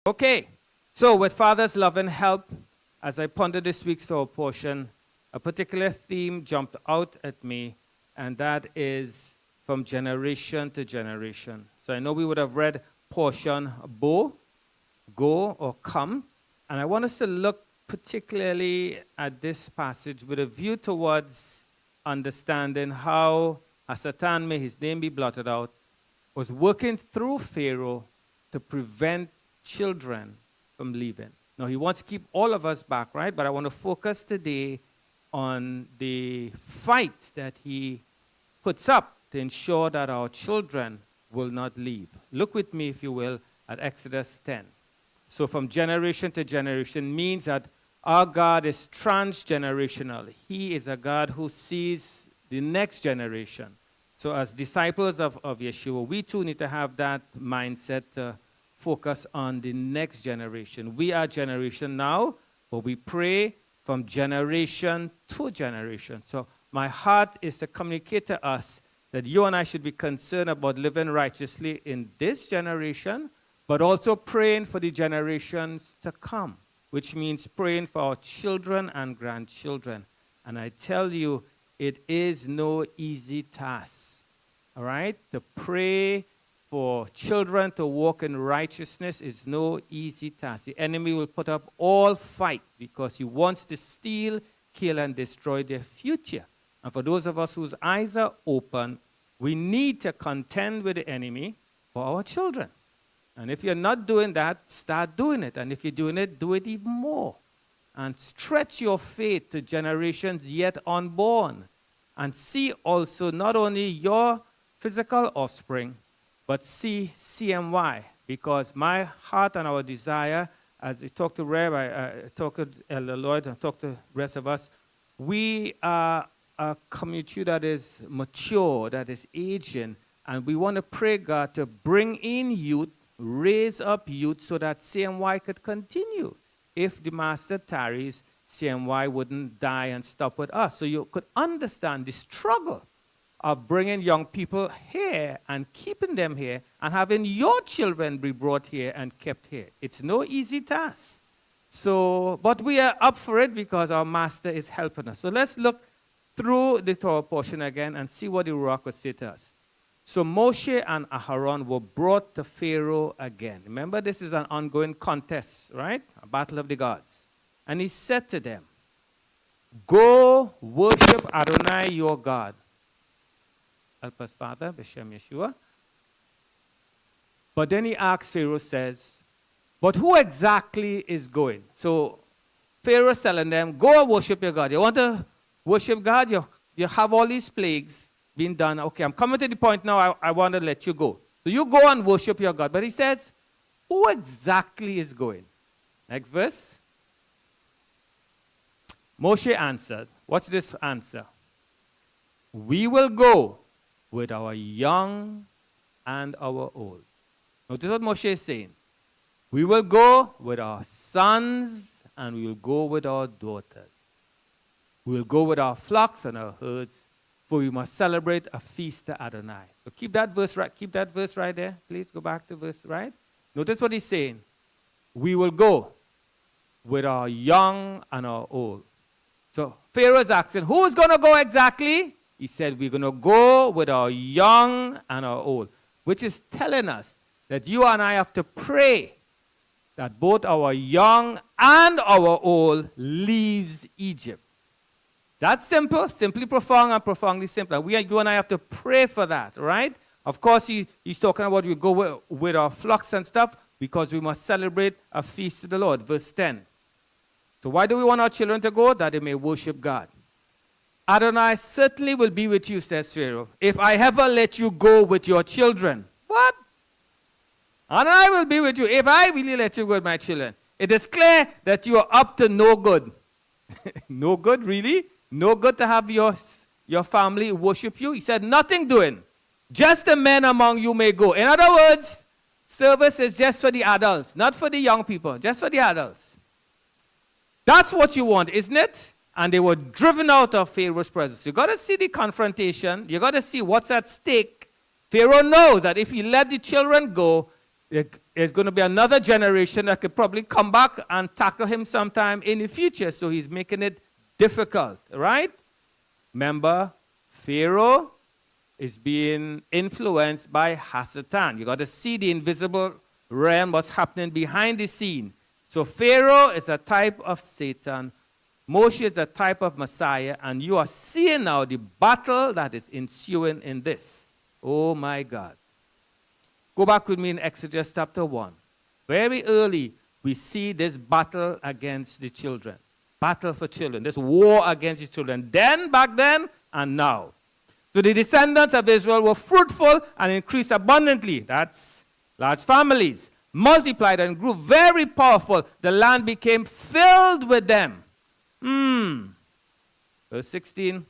Okay, so with Father's love and help, as I pondered this week's Torah portion, a particular theme jumped out at me, and that is from generation to generation. So I know we would have read portion bo, go or come, and I want us to look particularly at this passage with a view towards understanding how Satan, may his name be blotted out, was working through Pharaoh to prevent children from leaving. Now, he wants to keep all of us back, right? But I want to focus today on the fight that he puts up to ensure that our children will not leave. Look with me, if you will, at Exodus 10. So from generation to generation means that our God is transgenerational. He is a God who sees the next generation. So as disciples of Yeshua, we too need to have that mindset to focus on the next generation. We are generation now, but we pray from generation to generation. So my heart is to communicate to us that you and I should be concerned about living righteously in this generation, but also praying for the generations to come, which means praying for our children and grandchildren. And I tell you, it is no easy task, all right? To pray for children to walk in righteousness is no easy task. The enemy will put up all fight because he wants to steal, kill, and destroy their future. And for those of us whose eyes are open, we need to contend with the enemy for our children. And if you're not doing that, start doing it. And if you're doing it, do it even more. And stretch your faith to generations yet unborn. And see also not only your physical offspring, but see CMY. Because my heart and our desire, as I talk to Rabbi, I talk to Elder Lloyd, and talk to the rest of us, we are a community that is mature, that is aging, and we want to pray God to bring in youth, raise up youth so that CMY could continue. If the master tarries, CMY wouldn't die and stop with us. So you could understand the struggle of bringing young people here and keeping them here and having your children be brought here and kept here. It's no easy task. So, but we are up for it because our master is helping us. So let's look through the Torah portion again and see what the Ruach would say to us. So Moshe and Aharon were brought to Pharaoh again. Remember, this is an ongoing contest, right? A battle of the gods. And he said to them, go worship Adonai your God. Help us, Father, B'Shem Yeshua. But then he asks, Pharaoh says, but who exactly is going? So Pharaoh's telling them, go and worship your God. You want to worship God? You have all these plagues being done. Okay, I'm coming to the point now. I want to let you go. So you go and worship your God. But he says, who exactly is going? Next verse. Moshe answered. What's this answer? We will go with our young and our old. Notice what Moshe is saying. We will go with our sons and we will go with our daughters. We will go with our flocks and our herds, for we must celebrate a feast to Adonai. So keep that verse right there. Please go back to verse right. Notice what he's saying. We will go with our young and our old. So Pharaoh is asking, who is going to go exactly? He said, we're going to go with our young and our old, which is telling us that you and I have to pray that both our young and our old leaves Egypt. That's simple, simply profound and profoundly simple. You and I have to pray for that, right? Of course, he's talking about we go with our flocks and stuff because we must celebrate a feast to the Lord. Verse 10. So why do we want our children to go? That they may worship God. Adonai certainly will be with you, says Pharaoh, if I ever let you go with your children. What? Adonai will be with you if I really let you go with my children. It is clear that you are up to no good. No good, really? No good to have your family worship you? He said, nothing doing. Just the men among you may go. In other words, service is just for the adults, not for the young people, just for the adults. That's what you want, isn't it? And they were driven out of Pharaoh's presence. You got to see the confrontation. You got to see what's at stake. Pharaoh knows that if he let the children go, There's going to be another generation that could probably come back and tackle him sometime in the future. So he's making it difficult, right? Remember, Pharaoh is being influenced by Hasatan. You got to see the invisible realm, what's happening behind the scene. So Pharaoh is a type of Satan. Moshe is a type of Messiah. And you are seeing now the battle that is ensuing in this. Oh my God. Go back with me in Exodus chapter 1. Very early, we see this battle against the children. Battle for children. This war against the children. Then, back then, and now. So the descendants of Israel were fruitful and increased abundantly. That's large families. Multiplied and grew very powerful. The land became filled with them. Verse 16.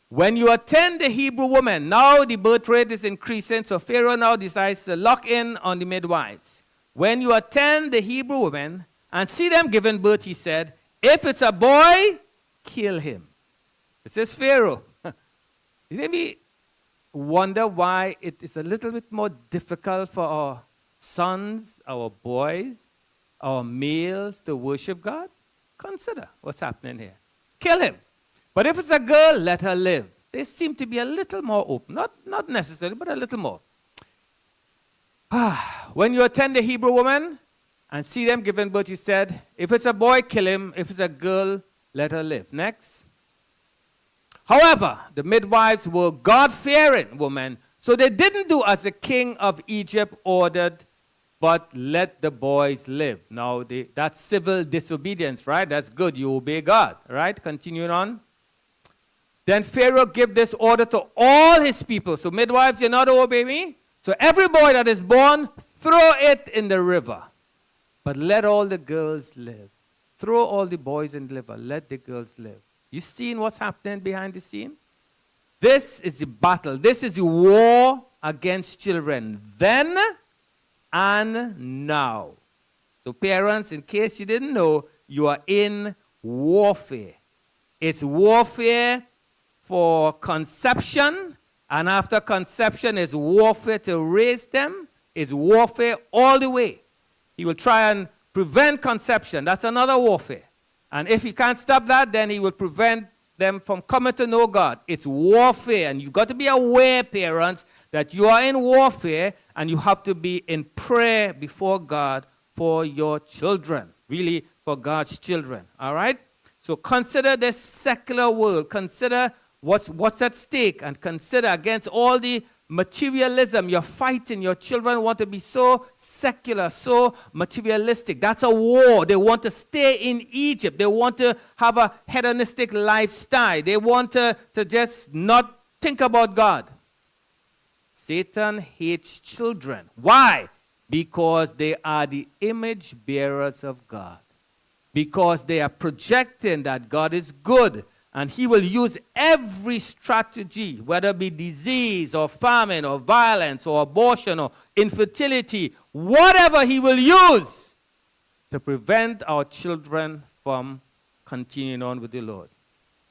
When you attend the Hebrew woman, now the birth rate is increasing, so Pharaoh now decides to lock in on the midwives. When you attend the Hebrew women and see them giving birth, he said, if it's a boy, kill him. This is Pharaoh. You maybe wonder why it is a little bit more difficult for our sons, our boys, our males to worship God? Consider what's happening here. Kill him. But if it's a girl, let her live. They seem to be a little more open. Not necessarily, but a little more. When you attend the Hebrew woman and see them giving birth, he said, if it's a boy, kill him. If it's a girl, let her live. Next. However, the midwives were God-fearing women, so they didn't do as the king of Egypt ordered, but let the boys live. Now, that's civil disobedience, right? That's good. You obey God, right? Continuing on. Then Pharaoh gave this order to all his people. So midwives, you're not to obey me. So every boy that is born, throw it in the river. But let all the girls live. Throw all the boys in the river. Let the girls live. You seen what's happening behind the scene? This is the battle. This is the war against children. Then and now. So parents, in case you didn't know, you are in warfare. It's warfare for conception, and after conception is warfare to raise them. It's warfare all the way. He will try and prevent conception. That's another warfare. And if he can't stop that, then he will prevent them from coming to know God. It's warfare, and you've got to be aware, parents, that you are in warfare, and you have to be in prayer before God for your children, really for God's children, all right? So consider this secular world. Consider what's at stake, and consider against all the materialism you're fighting. Your children want to be so secular, so materialistic. That's a war. They want to stay in Egypt. They want to have a hedonistic lifestyle. They want to just not think about God. Satan hates children. Why? Because they are the image bearers of God. Because they are projecting that God is good. And he will use every strategy, whether it be disease or famine or violence or abortion or infertility, whatever he will use to prevent our children from continuing on with the Lord.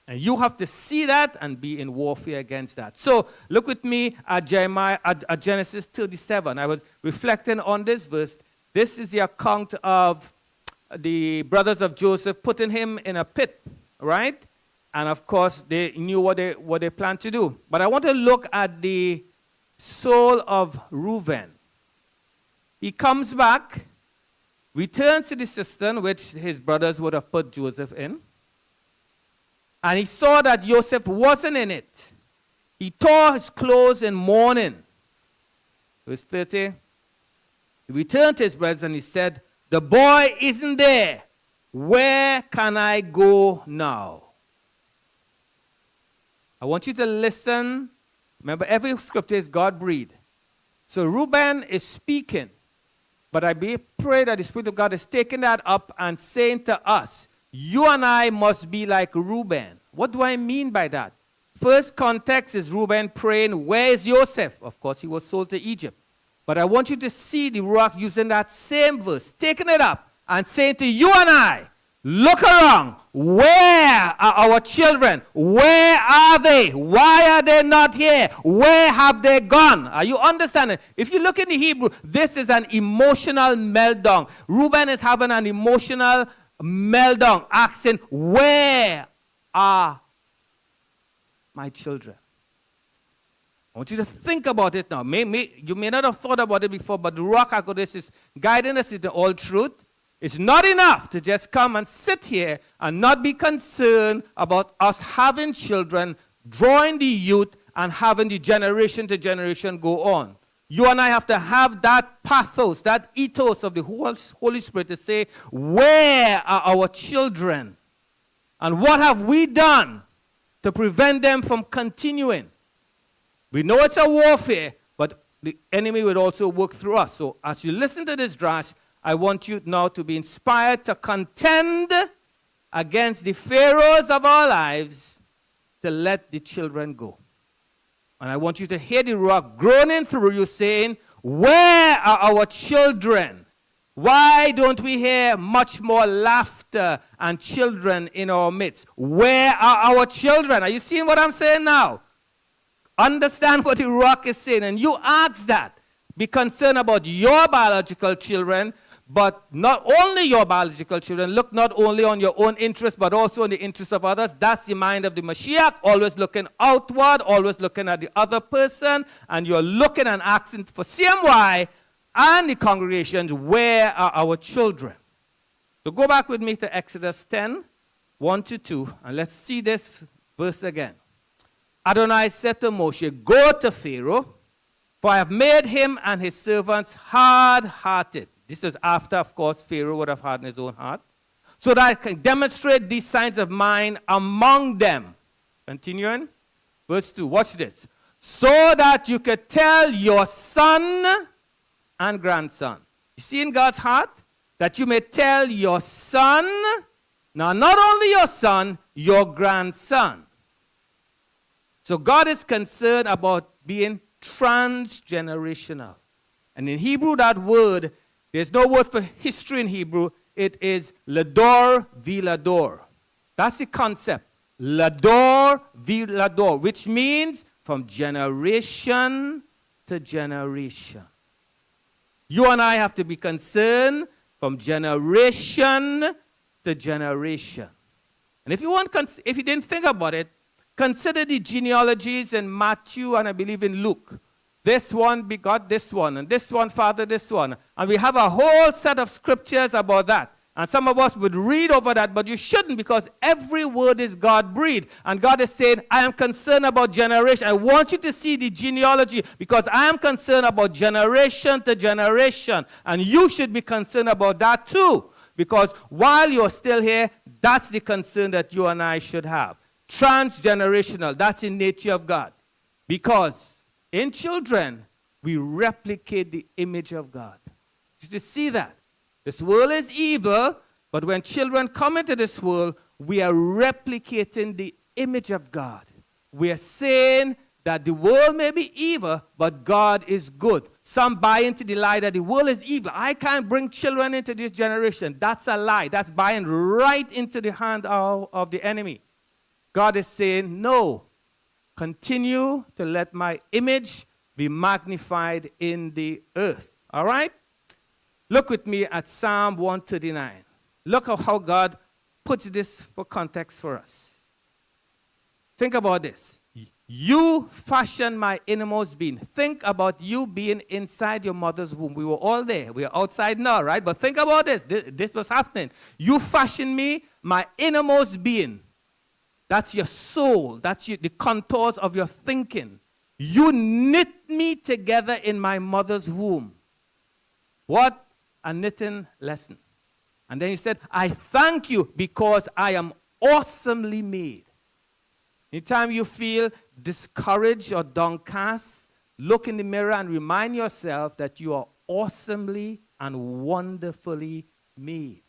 And you have to see that and be in warfare against that. So look with me at Genesis 37. I was reflecting on this verse. This is the account of the brothers of Joseph putting him in a pit, right? And of course, they knew what they planned to do. But I want to look at the soul of Reuben. He comes back, returns to the cistern which his brothers would have put Joseph in. And he saw that Joseph wasn't in it. He tore his clothes in mourning. Verse 30. He returned to his brothers and he said, the boy isn't there. Where can I go now? I want you to listen. Remember, every scripture is God-breathed. So Reuben is speaking. But I pray that the Spirit of God is taking that up and saying to us, you and I must be like Reuben. What do I mean by that? First context is Reuben praying, where is Joseph? Of course, he was sold to Egypt. But I want you to see the Ruach using that same verse, taking it up and saying to you and I, Look around. Where are our children? Where are they? Why are they not here? Where have they gone? Are you understanding? If you look in the Hebrew, this is an emotional meltdown. Reuben is having an emotional meltdown, asking, where are my children? I want you to think about it now. You may not have thought about it before, but the Ruach HaKodesh is guiding us into all truth. It's not enough to just come and sit here and not be concerned about us having children, drawing the youth, and having the generation to generation go on. You and I have to have that pathos, that ethos of the Holy Spirit to say, where are our children? And what have we done to prevent them from continuing? We know it's a warfare, but the enemy will also work through us. So as you listen to this drash, I want you now to be inspired to contend against the pharaohs of our lives to let the children go. And I want you to hear the Ruach groaning through you saying, where are our children? Why don't we hear much more laughter and children in our midst? Where are our children? Are you seeing what I'm saying now? Understand what the Ruach is saying. And you ask that. Be concerned about your biological children, but not only your biological children. Look not only on your own interest, but also in the interest of others. That's the mind of the Mashiach, always looking outward, always looking at the other person, and you're looking and asking for CMY and the congregations, where are our children? So go back with me to Exodus 10, 1-2, and let's see this verse again. Adonai said to Moshe, go to Pharaoh, for I have made him and his servants hard-hearted. This is after, of course, Pharaoh would have hardened his own heart. So that I can demonstrate these signs of mine among them. Continuing. Verse 2. Watch this. So that you could tell your son and grandson. You see in God's heart? That you may tell your son, now not only your son, your grandson. So God is concerned about being transgenerational. And in Hebrew, that word, there's no word for history in Hebrew. It is lador vilador. That's the concept. Lador vilador, which means from generation to generation. You and I have to be concerned from generation to generation. And if you didn't think about it, consider the genealogies in Matthew and I believe in Luke. This one begot this one, and this one fathered this one. And we have a whole set of scriptures about that. And some of us would read over that, but you shouldn't, because every word is God-breathed. And God is saying, I am concerned about generation. I want you to see the genealogy, because I am concerned about generation to generation. And you should be concerned about that too. Because while you're still here, that's the concern that you and I should have. Transgenerational, that's in nature of God. Because in children, we replicate the image of God. You see that? This world is evil, but when children come into this world, we are replicating the image of God. We are saying that the world may be evil, but God is good. Some buy into the lie that the world is evil. I can't bring children into this generation. That's a lie. That's buying right into the hand of the enemy. God is saying, no. Continue to let my image be magnified in the earth. All right? Look with me at Psalm 139. Look at how God puts this for context for us. Think about this. You fashioned my innermost being. Think about you being inside your mother's womb. We were all there. We are outside now, right? But think about this. This was happening. You fashioned me, my innermost being. That's your soul. That's the contours of your thinking. You knit me together in my mother's womb. What a knitting lesson. And then he said, I thank you because I am awesomely made. Anytime you feel discouraged or downcast, look in the mirror and remind yourself that you are awesomely and wonderfully made.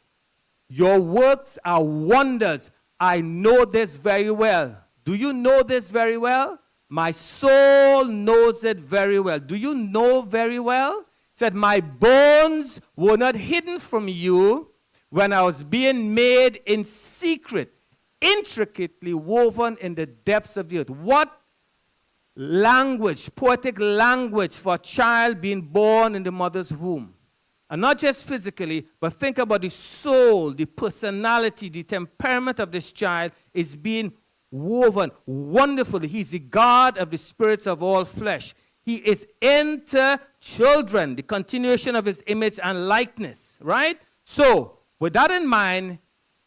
Your works are wonders. I know this very well. Do you know this very well? My soul knows it very well. Do you know very well? It said, my bones were not hidden from you when I was being made in secret, intricately woven in the depths of the earth. What language, poetic language for a child being born in the mother's womb. And not just physically, but think about the soul, the personality, the temperament of this child is being woven wonderfully. He's the God of the spirits of all flesh. He is into children, the continuation of his image and likeness, right? So, with that in mind,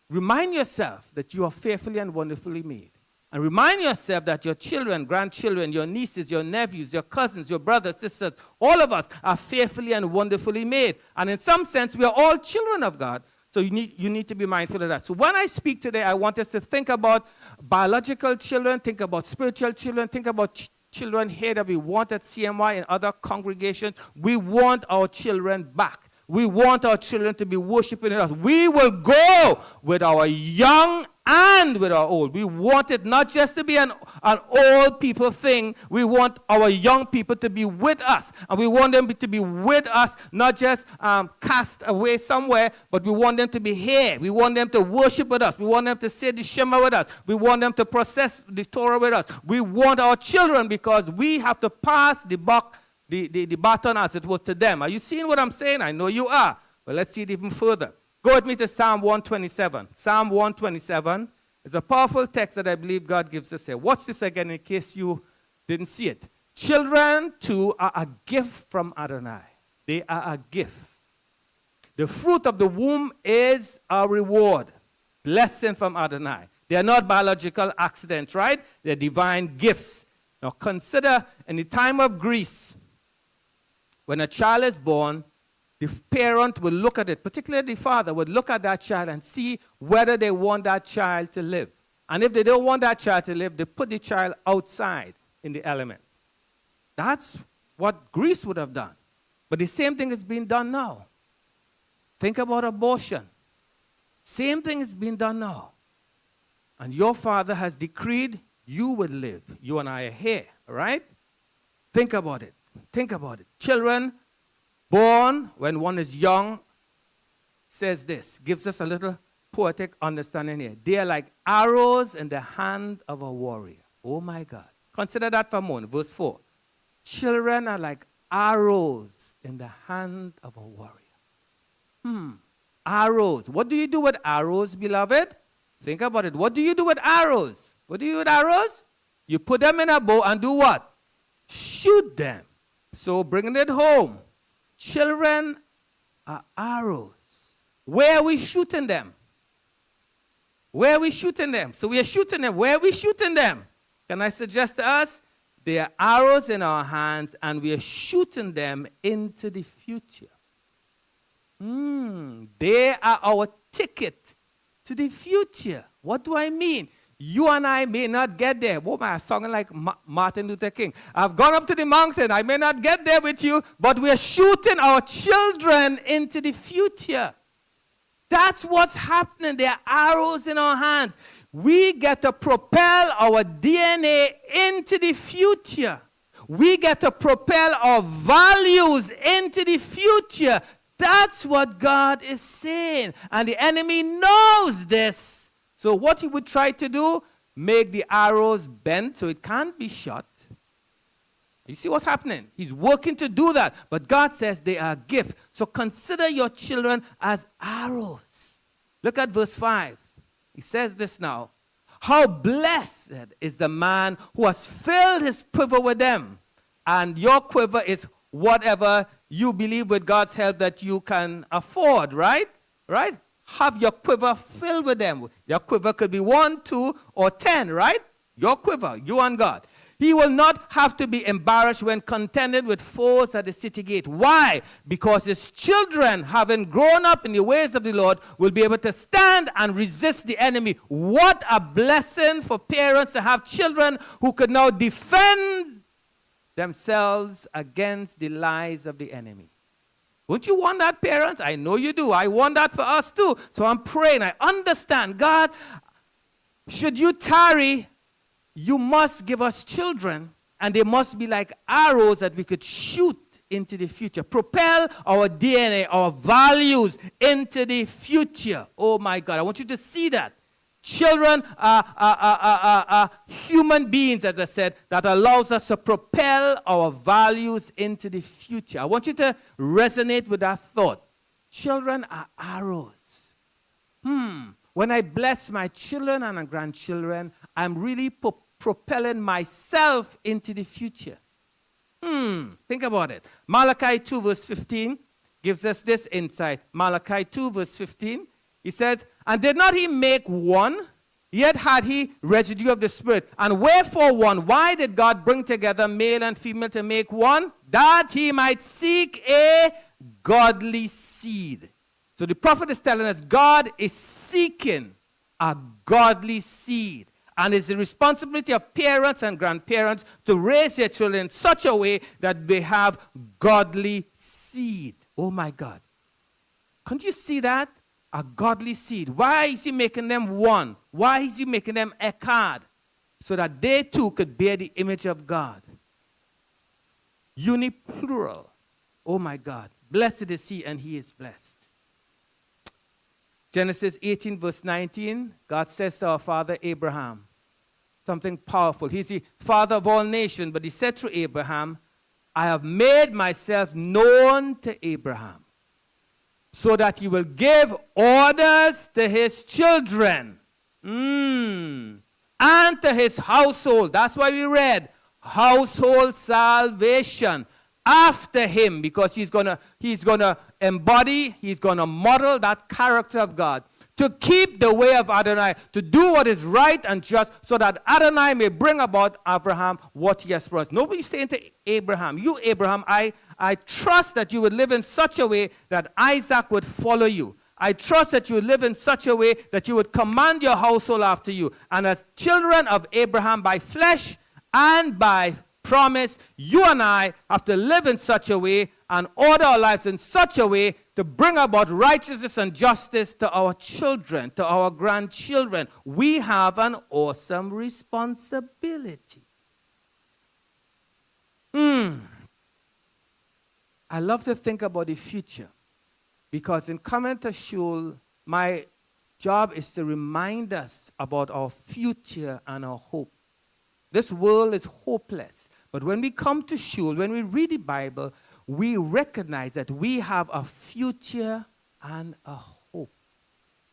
remind yourself that you are fearfully and wonderfully made. And remind yourself that your children, grandchildren, your nieces, your nephews, your cousins, your brothers, sisters, all of us are fearfully and wonderfully made. And in some sense, we are all children of God. So you need to be mindful of that. So when I speak today, I want us to think about biological children, think about spiritual children, think about children here that we want at CMY and other congregations. We want our children back. We want our children to be worshiping us. We will go with our young and with our old. We want it not just to be an old people thing. We want our young people to be with us. And we want them to be with us, not just cast away somewhere, but we want them to be here. We want them to worship with us. We want them to say the Shema with us. We want them to process the Torah with us. We want our children because we have to pass the buck, the baton, as it were, to them. Are you seeing what I'm saying? I know you are. But let's see it even further. Go with me to Psalm 127. Psalm 127 is a powerful text that I believe God gives us here. Watch this again in case you didn't see it. Children, too, are a gift from Adonai. They are a gift. The fruit of the womb is a reward. Blessing from Adonai. They are not biological accidents, right? They're divine gifts. Now consider in the time of Greece, when a child is born, the parent will look at it, particularly the father would look at that child and see whether they want that child to live. And if they don't want that child to live, they put the child outside in the elements. That's what Greece would have done. But the same thing is being done now. Think about abortion. Same thing is being done now. And your father has decreed you will live. You and I are here, all right? Think about it. Think about it. Children born when one is young, says this, gives us a little poetic understanding here. They are like arrows in the hand of a warrior. Oh my God. Consider that for a moment. Verse 4. Children are like arrows in the hand of a warrior. Arrows. What do you do with arrows, beloved? Think about it. What do you do with arrows? What do you do with arrows? You put them in a bow and do what? Shoot them. So bringing it home. Children are arrows. Where are we shooting them? Where are we shooting them? So we are shooting them. Where are we shooting them? Can I suggest to us? They are arrows in our hands and we are shooting them into the future. They are our ticket to the future. What do I mean? You and I may not get there. Oh, I'm sounding like Martin Luther King. I've gone up to the mountain. I may not get there with you, but we're shooting our children into the future. That's what's happening. There are arrows in our hands. We get to propel our DNA into the future. We get to propel our values into the future. That's what God is saying. And the enemy knows this. So what he would try to do, make the arrows bent so it can't be shot. You see what's happening? He's working to do that. But God says they are a gift. So consider your children as arrows. Look at verse 5. He says this now. How blessed is the man who has filled his quiver with them. And your quiver is whatever you believe with God's help that you can afford, right? Right? Have your quiver filled with them. Your quiver could be 1, 2, or 10, right? Your quiver, you and God. He will not have to be embarrassed when contended with foes at the city gate. Why? Because his children, having grown up in the ways of the Lord, will be able to stand and resist the enemy. What a blessing for parents to have children who could now defend themselves against the lies of the enemy. Wouldn't you want that, parents? I know you do. I want that for us too. So I'm praying. I understand. God, should you tarry, you must give us children, and they must be like arrows that we could shoot into the future. Propel our DNA, our values into the future. Oh my God, I want you to see that. Children are human beings, as I said, that allows us to propel our values into the future. I want you to resonate with that thought. Children are arrows. When I bless my children and my grandchildren, I'm really propelling myself into the future. Think about it. Malachi 2 verse 15 gives us this insight. Malachi 2 verse 15, he says, and did not he make one, yet had he residue of the Spirit. And wherefore one? Why did God bring together male and female to make one? That he might seek a godly seed. So the prophet is telling us God is seeking a godly seed. And it's the responsibility of parents and grandparents to raise their children in such a way that they have godly seed. Oh my God. Can't you see that? A godly seed. Why is he making them one? Why is he making them echad? So that they too could bear the image of God. Uniplural. Oh my God. Blessed is he and he is blessed. Genesis 18 verse 19, God says to our father Abraham, something powerful. He's the father of all nations, but he said to Abraham, I have made myself known to Abraham, so that he will give orders to his children and to his household. That's why we read household salvation after him, because he's gonna embody, he's gonna model that character of God, to keep the way of Adonai, to do what is right and just, so that Adonai may bring about Abraham what he has promised. Nobody's saying to Abraham, you Abraham, I trust that you would live in such a way that Isaac would follow you. I trust that you would live in such a way that you would command your household after you. And as children of Abraham by flesh and by promise, you and I have to live in such a way and order our lives in such a way to bring about righteousness and justice to our children, to our grandchildren. We have an awesome responsibility. I love to think about the future, because in coming to Shul, my job is to remind us about our future and our hope. This world is hopeless. But when we come to Shul, when we read the Bible, we recognize that we have a future and a hope.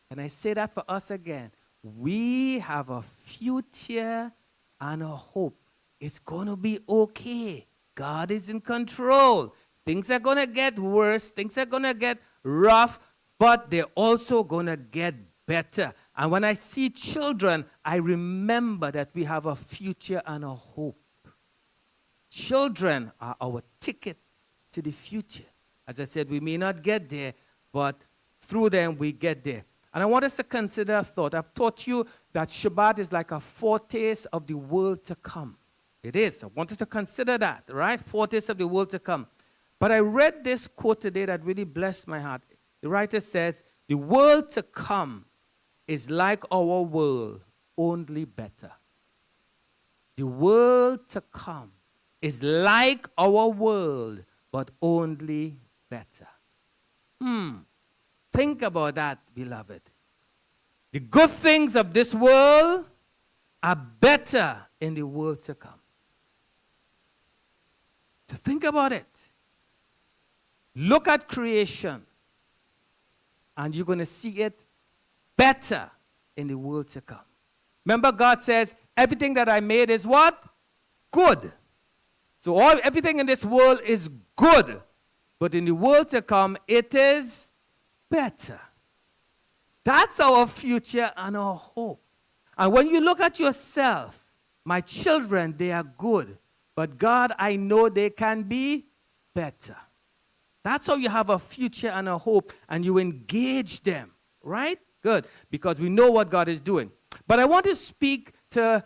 And I say that for us again. We have a future and a hope. It's going to be okay. God is in control. Things are going to get worse. Things are going to get rough. But they're also going to get better. And when I see children, I remember that we have a future and a hope. Children are our ticket to the future. As I said, we may not get there, but through them we get there. And I want us to consider a thought. I've taught you that Shabbat is like a foretaste of the world to come. It is. I want us to consider that, right? Foretaste of the world to come. But I read this quote today that really blessed my heart. The writer says, the world to come is like our world, only better. The world to come is like our world, but only better. Think about that, beloved. The good things of this world are better in the world to come. To think about it. Look at creation, and you're going to see it better in the world to come. Remember, God says, everything that I made is what? Good. So everything in this world is good. But in the world to come, it is better. That's our future and our hope. And when you look at yourself, my children, they are good. But God, I know they can be better. That's how you have a future and a hope, and you engage them, right? Good, because we know what God is doing. But I want to speak to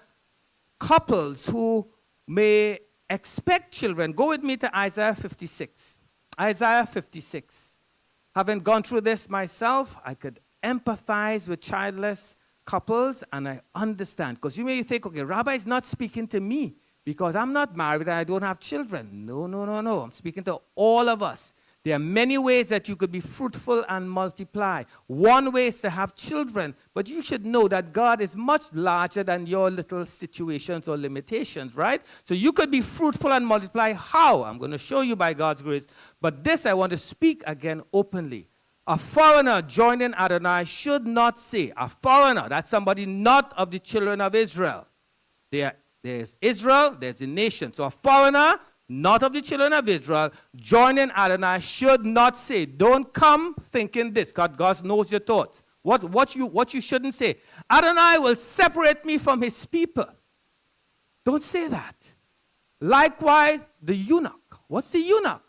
couples who may expect children. Go with me to Isaiah 56. Isaiah 56. Having gone through this myself, I could empathize with childless couples, and I understand. Because you may think, okay, Rabbi is not speaking to me. because I'm not married and I don't have children. No. I'm speaking to all of us. There are many ways that you could be fruitful and multiply. One way is to have children, but you should know that God is much larger than your little situations or limitations, right? So you could be fruitful and multiply. How? I'm going to show you by God's grace. But this I want to speak again openly. A foreigner joining Adonai should not say, a foreigner, that's somebody not of the children of Israel. There's Israel, there's a nation. So a foreigner, not of the children of Israel, joining Adonai should not say, don't come thinking this, God knows your thoughts. What you shouldn't say. Adonai will separate me from his people. Don't say that. Likewise, the eunuch. What's the eunuch?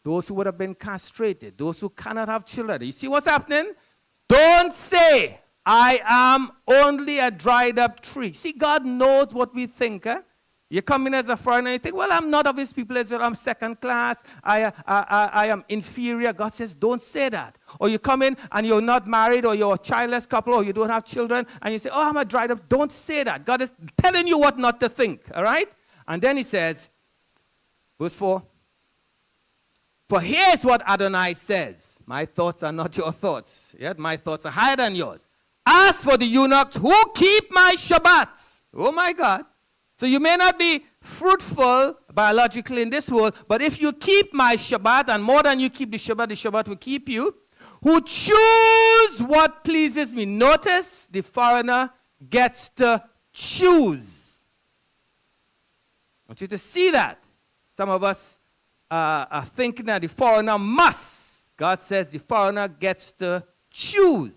Those who would have been castrated, those who cannot have children. You see what's happening? Don't say, I am only a dried up tree. See, God knows what we think. You come in as a foreigner and you think, well, I'm not of his people, Israel. I'm second class. I am inferior. God says, don't say that. Or you come in and you're not married, or you're a childless couple, or you don't have children, and you say, oh, I'm a dried up. Don't say that. God is telling you what not to think, all right? And then he says, verse 4, for here's what Adonai says. My thoughts are not your thoughts, yet my thoughts are higher than yours. As for the eunuchs who keep my Shabbats, oh my God. So you may not be fruitful biologically in this world, but if you keep my Shabbat, and more than you keep the Shabbat will keep you, who choose what pleases me. Notice the foreigner gets to choose. I want you to see that. Some of us are thinking that the foreigner must. God says the foreigner gets to choose.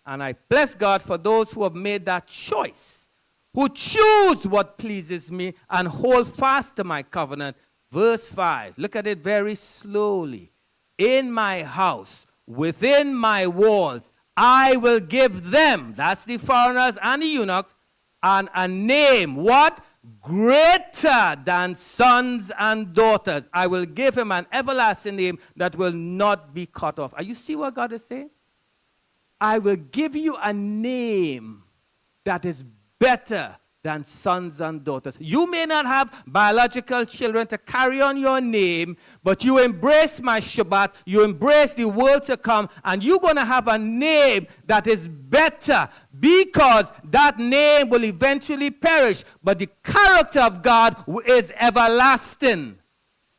And I bless God for those who have made that choice, who choose what pleases me and hold fast to my covenant. Verse 5, look at it very slowly. In my house, within my walls, I will give them, that's the foreigners and the eunuchs, and a name, what? Greater than sons and daughters. I will give him an everlasting name that will not be cut off. Are you see what God is saying? I will give you a name that is better than sons and daughters. You may not have biological children to carry on your name, but you embrace my Shabbat, you embrace the world to come, and you're going to have a name that is better, because that name will eventually perish, but the character of God is everlasting.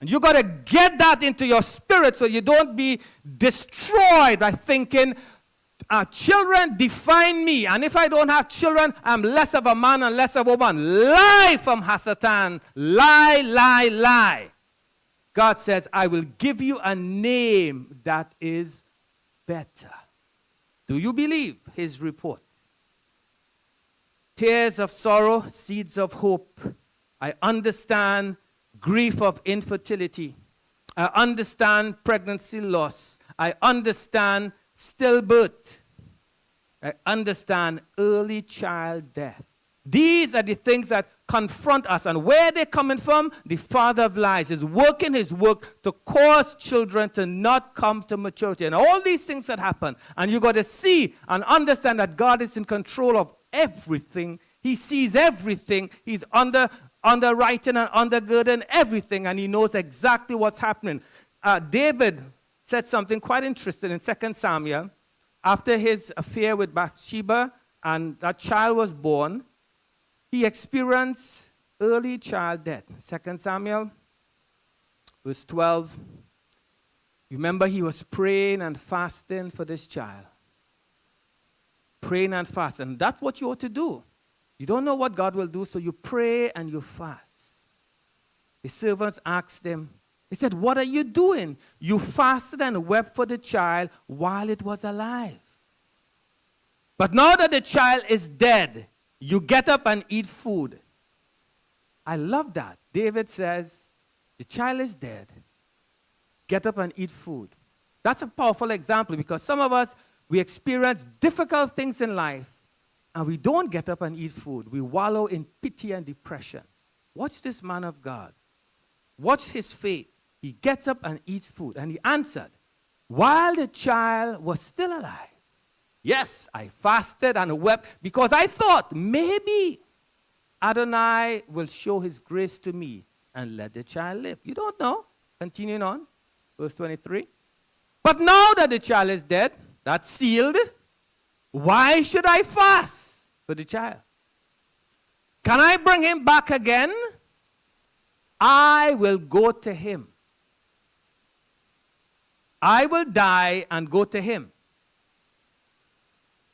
And you got to get that into your spirit so you don't be destroyed by thinking, children define me, and if I don't have children, I'm less of a man and less of a woman. Lie from Hasatan. Lie. God says, I will give you a name that is better. Do you believe his report? Tears of sorrow, seeds of hope. I understand grief of infertility. I understand pregnancy loss. I understand stillbirth. I understand early child death. These are the things that confront us. And where they're coming from, the father of lies is working his work to cause children to not come to maturity. And all these things that happen. And you got to see and understand that God is in control of everything. He sees everything. He's underwriting and undergirding everything. And he knows exactly what's happening. David said something quite interesting in 2 Samuel. After his affair with Bathsheba and that child was born, he experienced early child death. 2 Samuel, verse 12. Remember, he was praying and fasting for this child. Praying and fasting. And that's what you ought to do. You don't know what God will do, so you pray and you fast. The servants asked him, he said, what are you doing? You fasted and wept for the child while it was alive. But now that the child is dead, you get up and eat food. I love that. David says, the child is dead. Get up and eat food. That's a powerful example, because some of us, we experience difficult things in life and we don't get up and eat food. We wallow in pity and depression. Watch this man of God. Watch his faith. He gets up and eats food. And he answered, while the child was still alive, yes, I fasted and wept because I thought maybe Adonai will show his grace to me and let the child live. You don't know. Continuing on, verse 23. But now that the child is dead, that's sealed, why should I fast for the child? Can I bring him back again? I will go to him. I will die and go to him.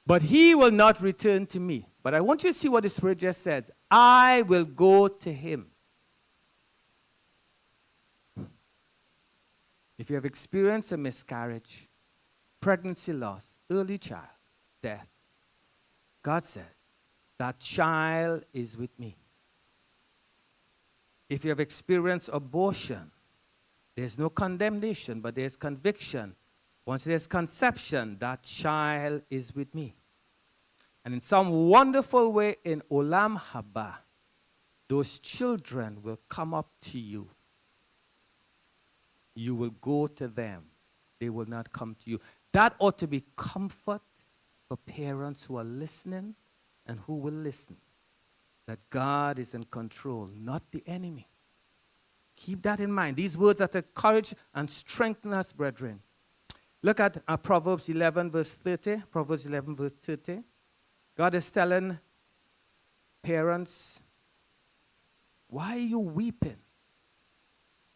But he will not return to me. But I want you to see what the Spirit just says. I will go to him. If you have experienced a miscarriage, pregnancy loss, early child, death, God says, that child is with me. If you have experienced abortion, there's no condemnation, but there's conviction. Once there's conception, that child is with me. And in some wonderful way in Olam Haba, those children will come up to you. You will go to them. They will not come to you. That ought to be comfort for parents who are listening and who will listen. That God is in control, not the enemy. Keep that in mind. These words that encourage and strengthen us, brethren. Look at Proverbs 11, verse 30. Proverbs 11, verse 30. God is telling parents, why are you weeping?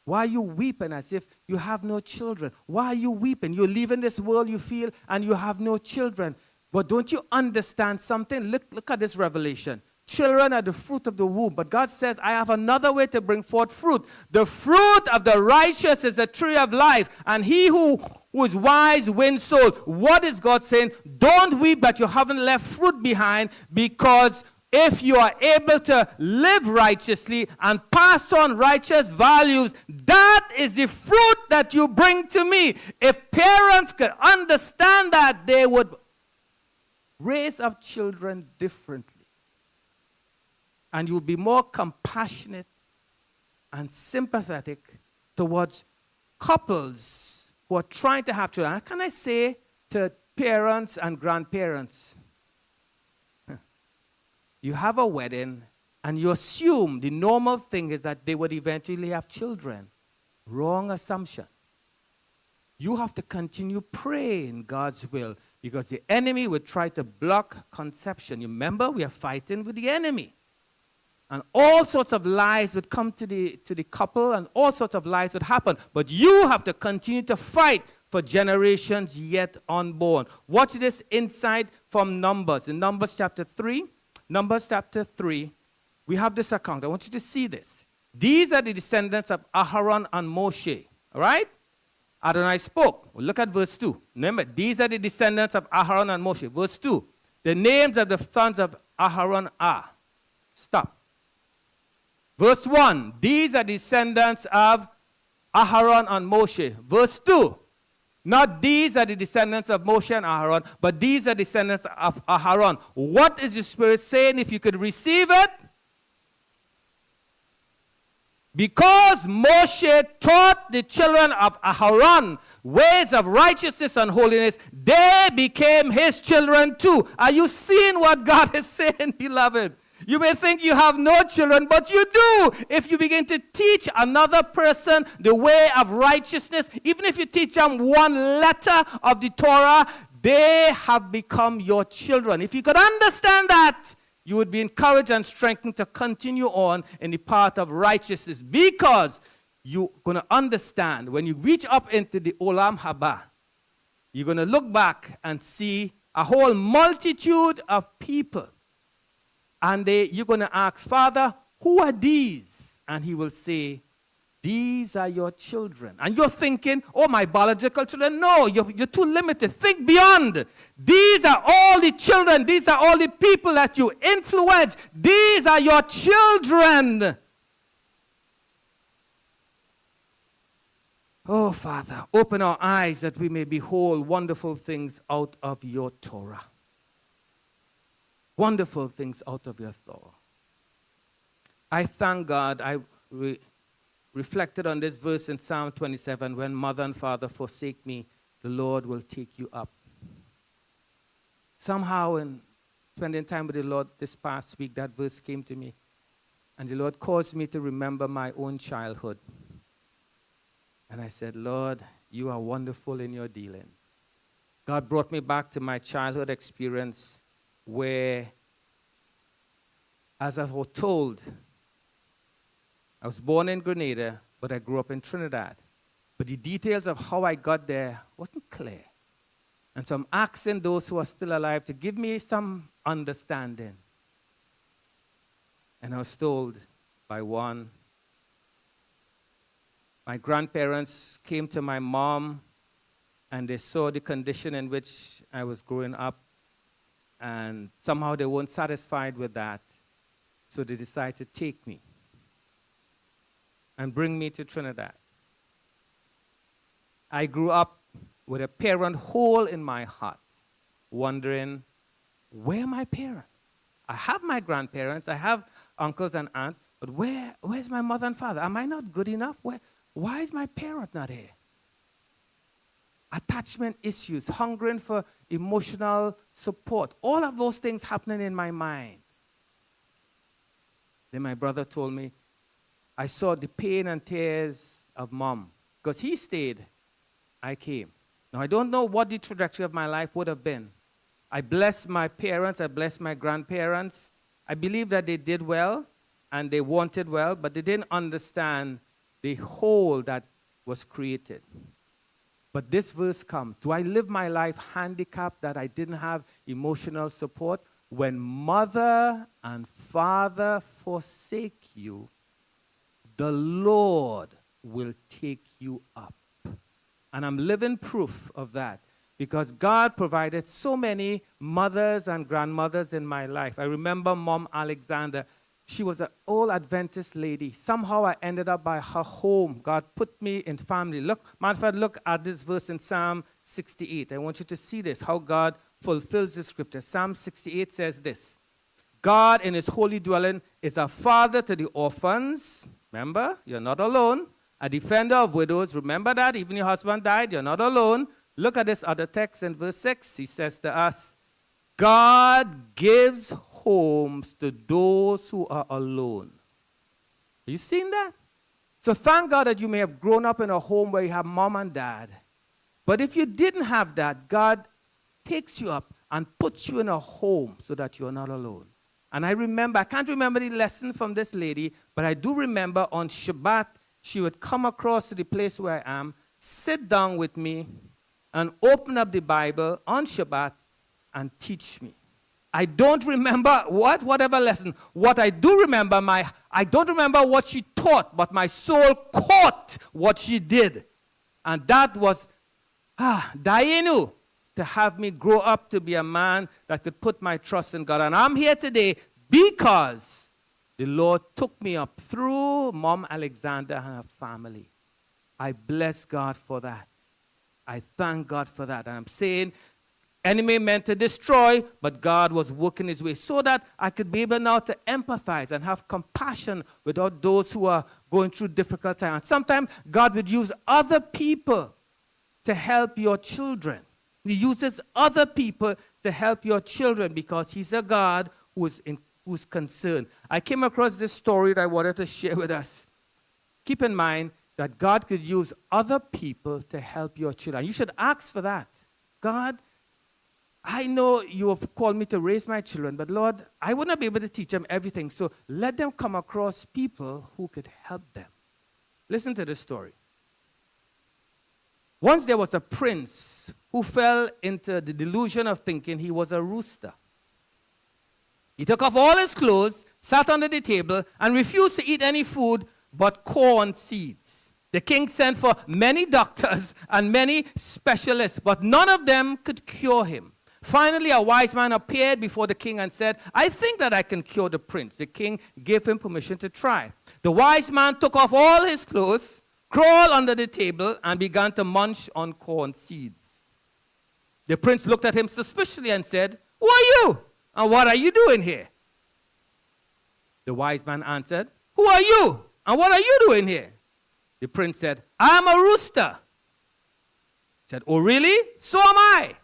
Why are you weeping as if you have no children? Why are you weeping? You're leaving this world, you feel, and you have no children. But don't you understand something? Look at this revelation. Children are the fruit of the womb. But God says, I have another way to bring forth fruit. The fruit of the righteous is a tree of life. And he who is wise wins soul. What is God saying? Don't weep that you haven't left fruit behind, because if you are able to live righteously and pass on righteous values, that is the fruit that you bring to me. If parents could understand that, they would raise up children differently. And you will be more compassionate and sympathetic towards couples who are trying to have children. Can I say to parents and grandparents, you have a wedding and you assume the normal thing is that they would eventually have children. Wrong assumption. You have to continue praying God's will, because the enemy will try to block conception. You remember, we are fighting with the enemy. And all sorts of lies would come to the couple, and all sorts of lies would happen. But you have to continue to fight for generations yet unborn. Watch this insight from Numbers. In Numbers chapter 3, we have this account. I want you to see this. These are the descendants of Aharon and Moshe. All right? Adonai spoke. Well, look at verse 2. Remember, these are the descendants of Aharon and Moshe. Verse 2. The names of the sons of Aharon are. Stop. Verse 1, these are descendants of Aharon and Moshe. Verse 2, not these are the descendants of Moshe and Aharon, but these are descendants of Aharon. What is the Spirit saying if you could receive it? Because Moshe taught the children of Aharon ways of righteousness and holiness, they became his children too. Are you seeing what God is saying, beloved? You may think you have no children, but you do. If you begin to teach another person the way of righteousness, even if you teach them one letter of the Torah, they have become your children. If you could understand that, you would be encouraged and strengthened to continue on in the path of righteousness, because you're going to understand when you reach up into the Olam Haba, you're going to look back and see a whole multitude of people. And you're going to ask, Father, who are these? And he will say, these are your children. And you're thinking, oh, my biological children. No, you're too limited. Think beyond. These are all the children. These are all the people that you influence. These are your children. Oh, Father, open our eyes that we may behold wonderful things out of your Torah. Wonderful things out of your Torah. I thank God. I reflected on this verse in Psalm 27. When mother and father forsake me, the Lord will take you up. Somehow in spending time with the Lord this past week, that verse came to me. And the Lord caused me to remember my own childhood. And I said, Lord, you are wonderful in your dealings. God brought me back to my childhood experience where, as I was told, I was born in Grenada, but I grew up in Trinidad. But the details of how I got there wasn't clear. And so I'm asking those who are still alive to give me some understanding. And I was told by one, my grandparents came to my mom and they saw the condition in which I was growing up, and somehow they weren't satisfied with that. So they decided to take me and bring me to Trinidad. I grew up with a parent hole in my heart, wondering, where are my parents? I have my grandparents, I have uncles and aunts, but where's my mother and father? Am I not good enough? Why is my parent not here? Attachment issues, hungering for emotional support, all of those things happening in my mind. Then my brother told me, I saw the pain and tears of mom. Because he stayed, I came. Now, I don't know what the trajectory of my life would have been. I blessed my parents, I blessed my grandparents. I believe that they did well and they wanted well, but they didn't understand the hole that was created. But this verse comes. Do I live my life handicapped that I didn't have emotional support? When mother and father forsake you, the Lord will take you up. And I'm living proof of that because God provided so many mothers and grandmothers in my life. I remember Mom Alexander. She was an old Adventist lady. Somehow I ended up by her home. God put me in family. Look, matter of fact, look at this verse in Psalm 68. I want you to see this, how God fulfills the scripture. Psalm 68 says this. God in his holy dwelling is a father to the orphans. Remember, you're not alone. A defender of widows. Remember that. Even your husband died. You're not alone. Look at this other text in verse 6. He says to us, God gives homes to those who are alone. Are you seeing that? So thank God that you may have grown up in a home where you have mom and dad. But if you didn't have that, God takes you up and puts you in a home so that you're not alone. And I can't remember the lesson from this lady, but I do remember on Shabbat, she would come across to the place where I am, sit down with me, and open up the Bible on Shabbat and teach me. I don't remember whatever lesson. What I do remember, I don't remember what she taught, but my soul caught what she did. And that was, Dainu, to have me grow up to be a man that could put my trust in God. And I'm here today because the Lord took me up through Mom Alexander and her family. I bless God for that. I thank God for that. And I'm saying, enemy meant to destroy, but God was working his way so that I could be able now to empathize and have compassion with all those who are going through difficult times. And sometimes God would use other people to help your children. He uses other people to help your children because he's a God who's concerned. I came across this story that I wanted to share with us. Keep in mind that God could use other people to help your children. You should ask for that. God, I know you have called me to raise my children, but Lord, I would not be able to teach them everything. So let them come across people who could help them. Listen to this story. Once there was a prince who fell into the delusion of thinking he was a rooster. He took off all his clothes, sat under the table, and refused to eat any food but corn seeds. The king sent for many doctors and many specialists, but none of them could cure him. Finally, a wise man appeared before the king and said, I think that I can cure the prince. The king gave him permission to try. The wise man took off all his clothes, crawled under the table, and began to munch on corn seeds. The prince looked at him suspiciously and said, Who are you? And what are you doing here? The wise man answered, Who are you? And what are you doing here? The prince said, I am a rooster. He said, Oh, really? So am I.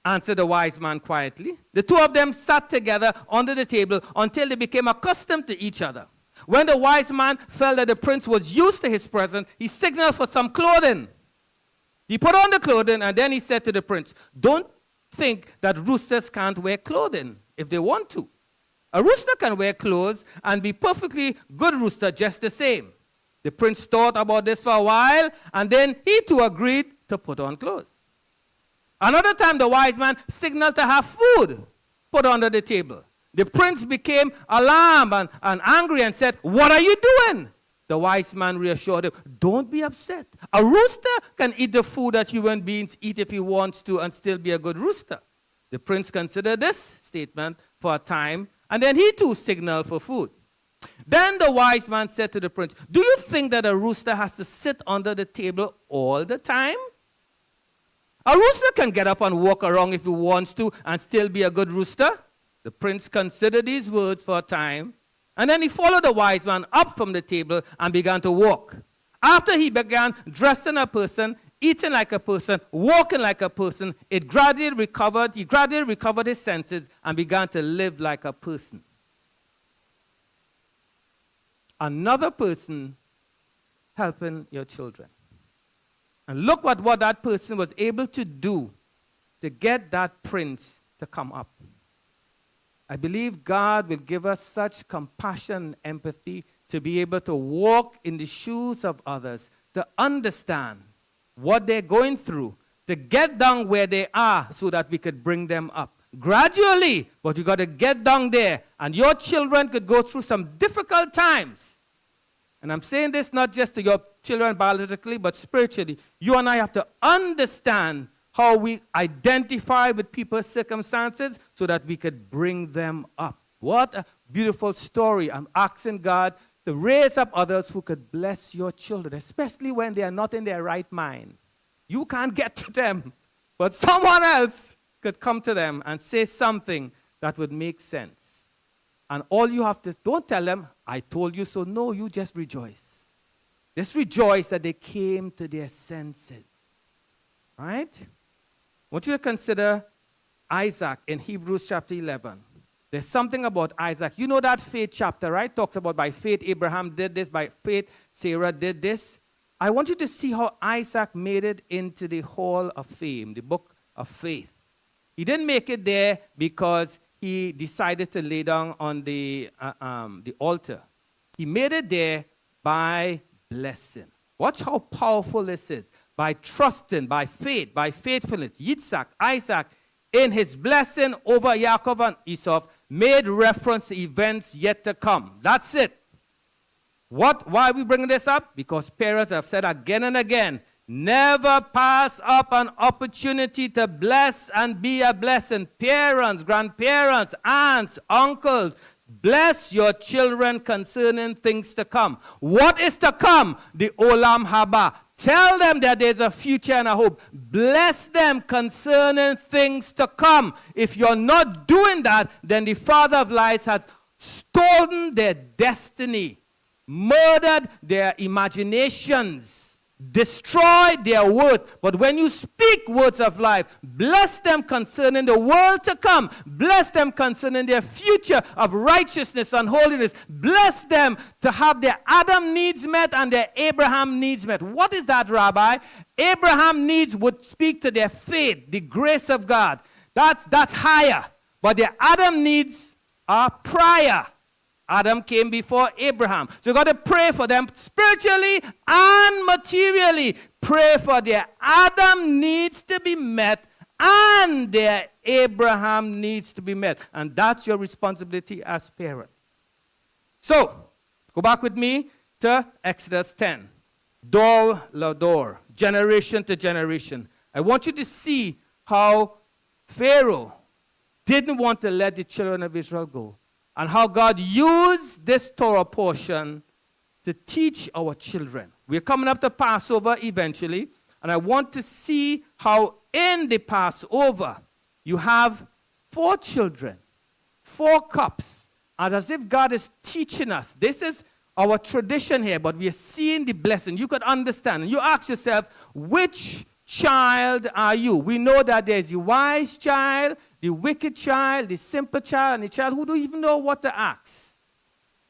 answered the wise man quietly. The two of them sat together under the table until they became accustomed to each other. When the wise man felt that the prince was used to his presence, he signaled for some clothing. He put on the clothing, and then he said to the prince, "Don't think that roosters can't wear clothing if they want to. A rooster can wear clothes and be perfectly good rooster just the same." The prince thought about this for a while, and then he too agreed to put on clothes. Another time, the wise man signaled to have food put under the table. The prince became alarmed and angry and said, "What are you doing?" The wise man reassured him, "Don't be upset. A rooster can eat the food that human beings eat if he wants to and still be a good rooster." The prince considered this statement for a time, and then he too signaled for food. Then the wise man said to the prince, "Do you think that a rooster has to sit under the table all the time? A rooster can get up and walk around if he wants to and still be a good rooster." The prince considered these words for a time, and then he followed the wise man up from the table and began to walk. After he began dressing a person, eating like a person, walking like a person, he gradually recovered his senses and began to live like a person. Another person helping your children. And look at what that person was able to do to get that prince to come up. I believe God will give us such compassion and empathy to be able to walk in the shoes of others, to understand what they're going through, to get down where they are so that we could bring them up. Gradually, but you got to get down there, and your children could go through some difficult times. And I'm saying this not just to your children biologically, but spiritually. You and I have to understand how we identify with people's circumstances so that we could bring them up. What a beautiful story. I'm asking God to raise up others who could bless your children, especially when they are not in their right mind. You can't get to them, but someone else could come to them and say something that would make sense. And all you have to, don't tell them, "I told you so." No, you just rejoice. Just rejoice that they came to their senses. Right? I want you to consider Isaac in Hebrews chapter 11. There's something about Isaac. You know that faith chapter, right? Talks about by faith Abraham did this, by faith Sarah did this. I want you to see how Isaac made it into the hall of fame, the book of faith. He didn't make it there because he decided to lay down on the altar. He made it there by blessing. Watch how powerful this is. By trusting, by faith, by faithfulness. Yitzhak, Isaac, in his blessing over Yaakov and Esau, made reference to events yet to come. That's it. Why are we bringing this up? Because parents have said again and again, never pass up an opportunity to bless and be a blessing. Parents, grandparents, aunts, uncles, bless your children concerning things to come. What is to come? The Olam Haba. Tell them that there's a future and a hope. Bless them concerning things to come. If you're not doing that, then the father of lies has stolen their destiny, murdered their imaginations, destroyed their worth. But when you speak words of life, bless them concerning the world to come. Bless them concerning their future of righteousness and holiness. Bless them to have their Adam needs met and their Abraham needs met. What is that, Rabbi? Abraham needs would speak to their faith, the grace of God. That's higher. But their Adam needs are prior. Adam came before Abraham. So you got to pray for them spiritually and materially. Pray for their Adam needs to be met and their Abraham needs to be met. And that's your responsibility as parents. So, go back with me to Exodus 10. Door la door, generation to generation. I want you to see how Pharaoh didn't want to let the children of Israel go. And how God used this Torah portion to teach our children. We're coming up to Passover eventually, and I want to see how in the Passover you have 4 children, 4 cups, and as if God is teaching us. This is our tradition here, but we are seeing the blessing. You could understand. And you ask yourself, which child are you? We know that there's the wise child, the wicked child, the simple child, and the child who don't even know what to ask.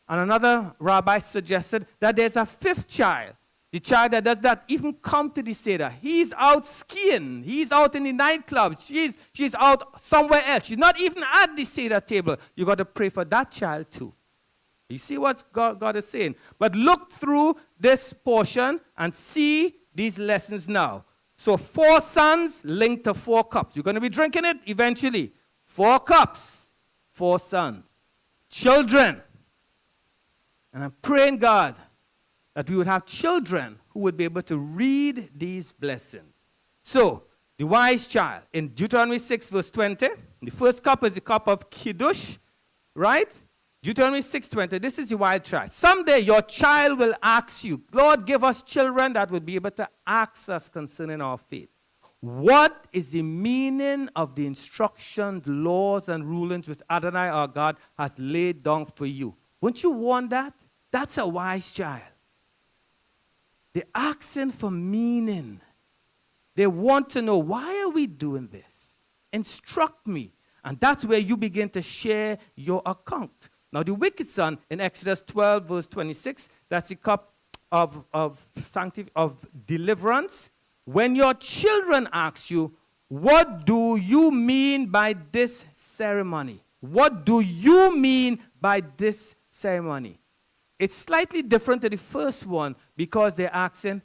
And another rabbi suggested that there's a fifth child, the child that does not even come to the Seder. He's out skiing. He's out in the nightclub. She's out somewhere else. She's not even at the Seder table. You got to pray for that child too. You see what God is saying? But look through this portion and see these lessons now. So 4 sons linked to 4 cups. You're going to be drinking it eventually. 4 cups, 4 sons. Children. And I'm praying, God, that we would have children who would be able to read these blessings. So, the wise child, in Deuteronomy 6, verse 20, the first cup is the cup of Kiddush, right? Deuteronomy 6:20, this is the wise child. Someday your child will ask you, Lord, give us children that would be able to ask us concerning our faith. What is the meaning of the instructions, laws, and rulings which Adonai our God has laid down for you? Wouldn't you want that? That's a wise child. They're asking for meaning. They want to know, why are we doing this? Instruct me. And that's where you begin to share your account. Now, the wicked son in Exodus 12, verse 26, that's the cup of deliverance. When your children ask you, what do you mean by this ceremony? What do you mean by this ceremony? It's slightly different to the first one because they're asking,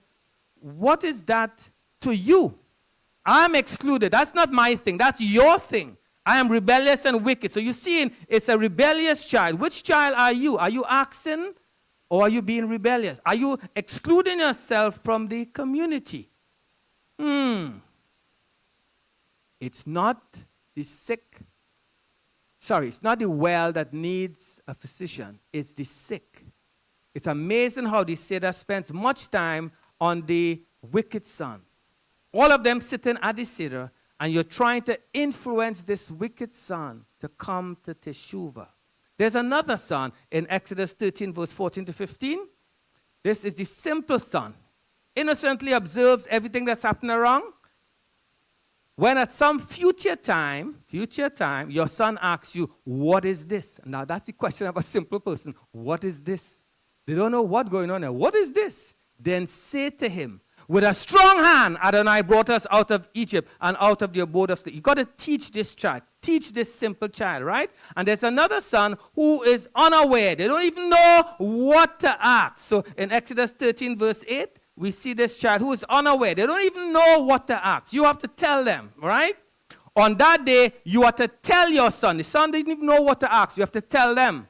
what is that to you? I'm excluded. That's not my thing. That's your thing. I am rebellious and wicked. So you're seeing it's a rebellious child. Which child are you? Are you asking or are you being rebellious? Are you excluding yourself from the community? It's not the sick. Sorry, it's not the well that needs a physician. It's the sick. It's amazing how the Seder spends much time on the wicked son. All of them sitting at the Seder, and you're trying to influence this wicked son to come to Teshuvah. There's another son in Exodus 13, verse 14 to 15. This is the simple son. Innocently observes everything that's happening around. When at some future time, your son asks you, what is this? Now that's the question of a simple person. What is this? They don't know what's going on there. What is this? Then say to him, with a strong hand, Adonai brought us out of Egypt and out of the abode of slavery. You've got to teach this child. Teach this simple child, right? And there's another son who is unaware. They don't even know what to ask. So in Exodus 13, verse 8, we see this child who is unaware. They don't even know what to ask. You have to tell them, right? On that day, you have to tell your son. The son didn't even know what to ask. You have to tell them.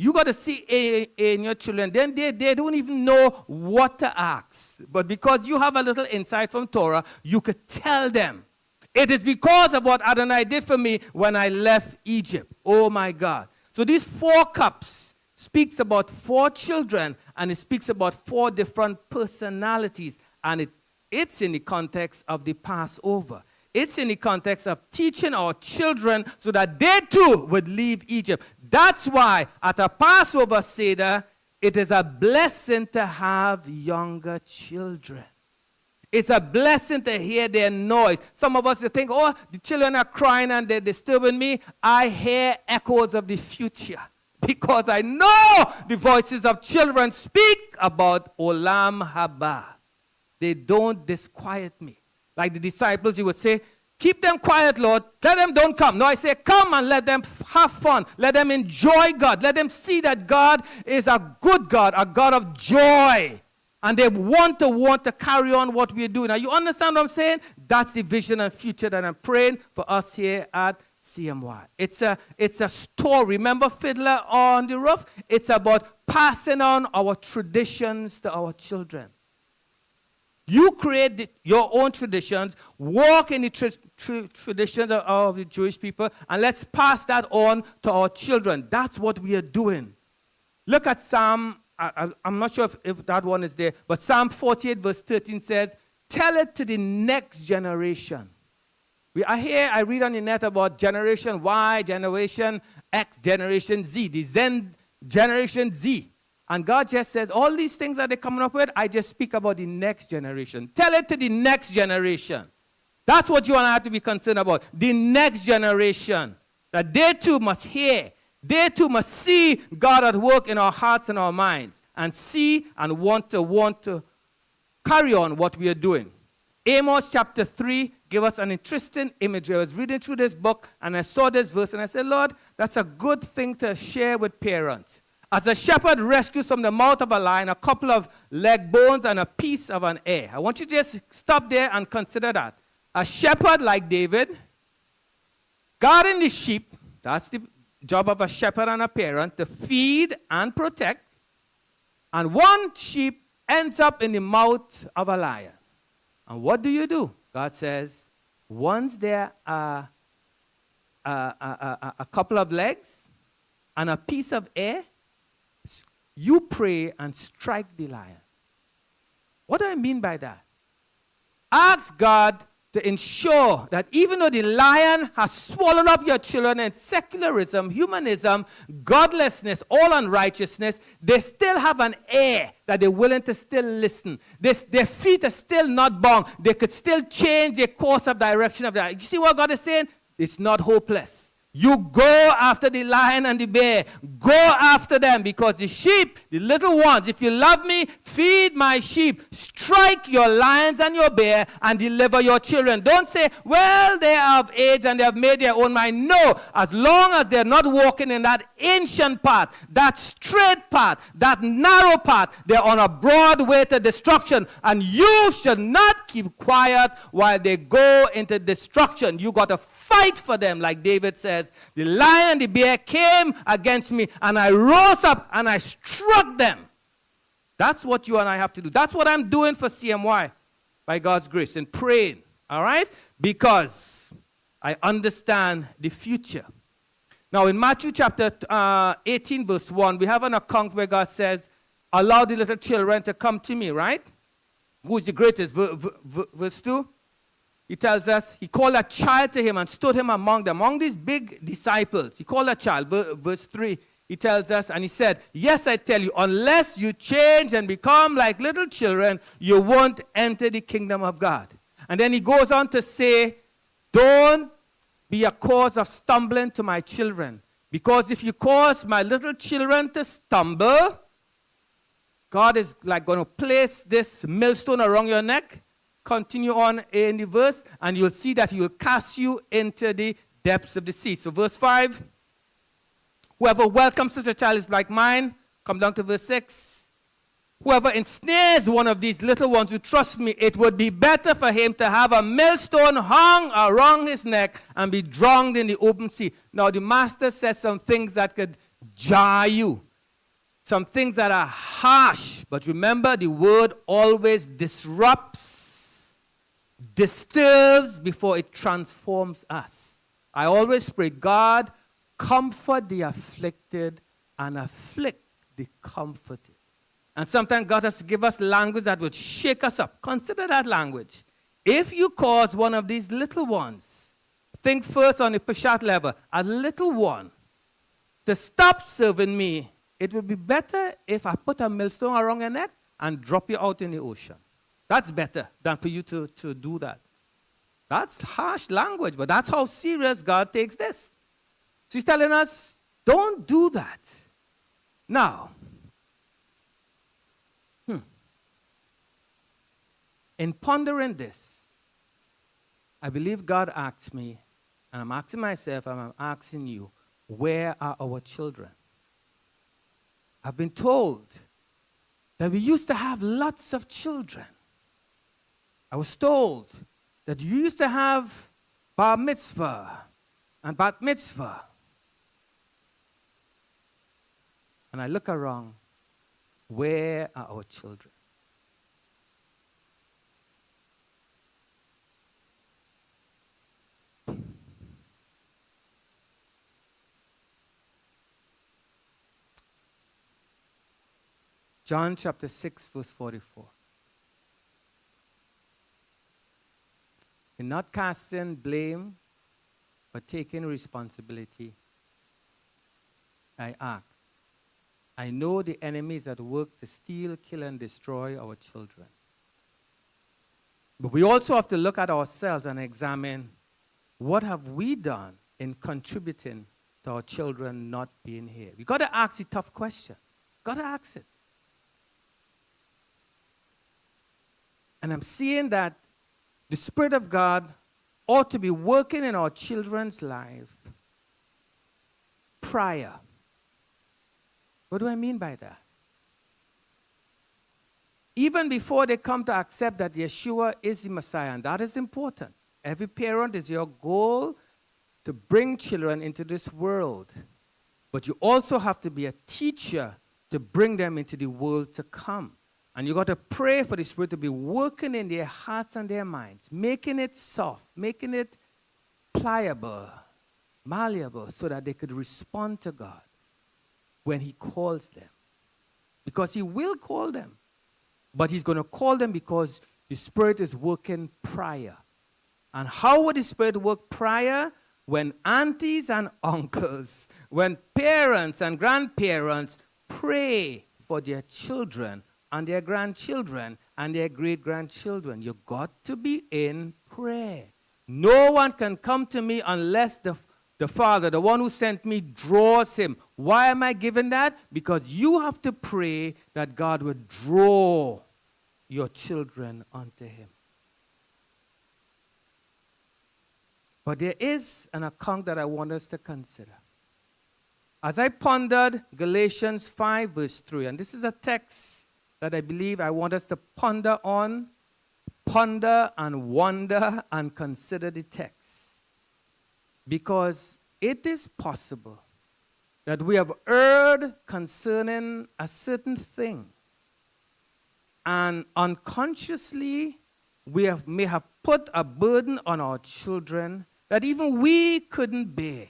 You got to see in your children, then they don't even know what to ask. But because you have a little insight from Torah, you could tell them. It is because of what Adonai did for me when I left Egypt. Oh my God. So these 4 cups speaks about 4 children, and it speaks about 4 different personalities. And it's in the context of the Passover. It's in the context of teaching our children so that they too would leave Egypt. That's why at a Passover Seder, it is a blessing to have younger children. It's a blessing to hear their noise. Some of us think, oh, the children are crying and they're disturbing me. I hear echoes of the future because I know the voices of children speak about Olam Haba. They don't disquiet me. Like the disciples, you would say, keep them quiet, Lord. Let them don't come. No, I say, come and let them have fun. Let them enjoy God. Let them see that God is a good God, a God of joy. And they want to carry on what we're doing. Now, you understand what I'm saying? That's the vision and future that I'm praying for us here at CMY. It's a story. Remember Fiddler on the Roof? It's about passing on our traditions to our children. You create your own traditions, walk in the traditions of the Jewish people, and let's pass that on to our children. That's what we are doing. Look at Psalm, I'm not sure if that one is there, but Psalm 48 verse 13 says, tell it to the next generation. I read on the net about Generation Y, Generation X, Generation Z, the Zen Generation Z. And God just says, all these things that they're coming up with, I just speak about the next generation. Tell it to the next generation. That's what you and I have to be concerned about. The next generation. That they too must hear. They too must see God at work in our hearts and our minds. And see and want to carry on what we are doing. Amos chapter 3 gave us an interesting imagery. I was reading through this book and I saw this verse and I said, Lord, that's a good thing to share with parents. As a shepherd rescues from the mouth of a lion a couple of leg bones and a piece of an ear. I want you to just stop there and consider that. A shepherd like David, guarding the sheep, that's the job of a shepherd and a parent, to feed and protect. And one sheep ends up in the mouth of a lion. And what do? God says, once there are a couple of legs and a piece of air, you pray and strike the lion. What do I mean by that? Ask God to ensure that even though the lion has swallowed up your children in secularism, humanism, godlessness, all unrighteousness, they still have an ear that they're willing to still listen. Their feet are still not bound. They could still change their course of direction of that. You see what God is saying? It's not hopeless. You go after the lion and the bear. Go after them because the sheep, the little ones, if you love me, feed my sheep. Strike your lions and your bear and deliver your children. Don't say, well, they are of age and they have made their own mind. No, as long as they're not walking in that ancient path, that straight path, that narrow path, they're on a broad way to destruction. And you should not keep quiet while they go into destruction. You got to fight for them, like David says. The lion and the bear came against me, and I rose up and I struck them. That's what you and I have to do. That's what I'm doing for CMY, by God's grace, and praying, all right? Because I understand the future. Now, in Matthew chapter 18, verse 1, we have an account where God says, allow the little children to come to me, right? Who's the greatest? Verse 2. He tells us, he called a child to him and stood him among them, among these big disciples. He called a child. Verse 3, he tells us, and he said, yes, I tell you, unless you change and become like little children, you won't enter the kingdom of God. And then he goes on to say, don't be a cause of stumbling to my children. Because if you cause my little children to stumble, God is like going to place this millstone around your neck. Continue on in the verse, and you'll see that he will cast you into the depths of the sea. So verse 5, whoever welcomes such a child is like mine. Come down to verse 6. Whoever ensnares one of these little ones who trust me, it would be better for him to have a millstone hung around his neck and be drowned in the open sea. Now the master says some things that could jar you. Some things that are harsh. But remember, the word always disrupts, disturbs before it transforms us. I always pray, God, comfort the afflicted and afflict the comforted. And sometimes God has to give us language that would shake us up. Consider that language. If you cause one of these little ones, think first on the Parashat level, a little one, to stop serving me, it would be better if I put a millstone around your neck and drop you out in the ocean. That's better than for you to do that. That's harsh language, but that's how serious God takes this. So he's telling us, don't do that. Now, in pondering this, I believe God asked me, and I'm asking myself, and I'm asking you, where are our children? I've been told that we used to have lots of children. I was told that you used to have bar mitzvah and bat mitzvah. And I look around, where are our children? John chapter 6, verse 44. In not casting blame, but taking responsibility, I ask, I know the enemy is at work to steal, kill, and destroy our children. But we also have to look at ourselves and examine what have we done in contributing to our children not being here. We got to ask the tough question. Got to ask it. And I'm seeing that the Spirit of God ought to be working in our children's life prior. What do I mean by that? Even before they come to accept that Yeshua is the Messiah, and that is important. Every parent is your goal to bring children into this world. But you also have to be a teacher to bring them into the world to come. And you got to pray for the Spirit to be working in their hearts and their minds, making it soft, making it pliable, malleable, so that they could respond to God when He calls them. Because He will call them. But He's going to call them because the Spirit is working prior. And how would the Spirit work prior? When aunties and uncles, when parents and grandparents pray for their children and their grandchildren and their great-grandchildren. You got to be in prayer. No one can come to me unless the Father, the one who sent me, draws him. Why am I giving that? Because you have to pray that God would draw your children unto Him. But there is an account that I want us to consider. As I pondered Galatians 5 verse 3, and this is a text that I believe I want us to ponder on, ponder and wonder and consider the text. Because it is possible that we have erred concerning a certain thing, and unconsciously we may have put a burden on our children that even we couldn't bear.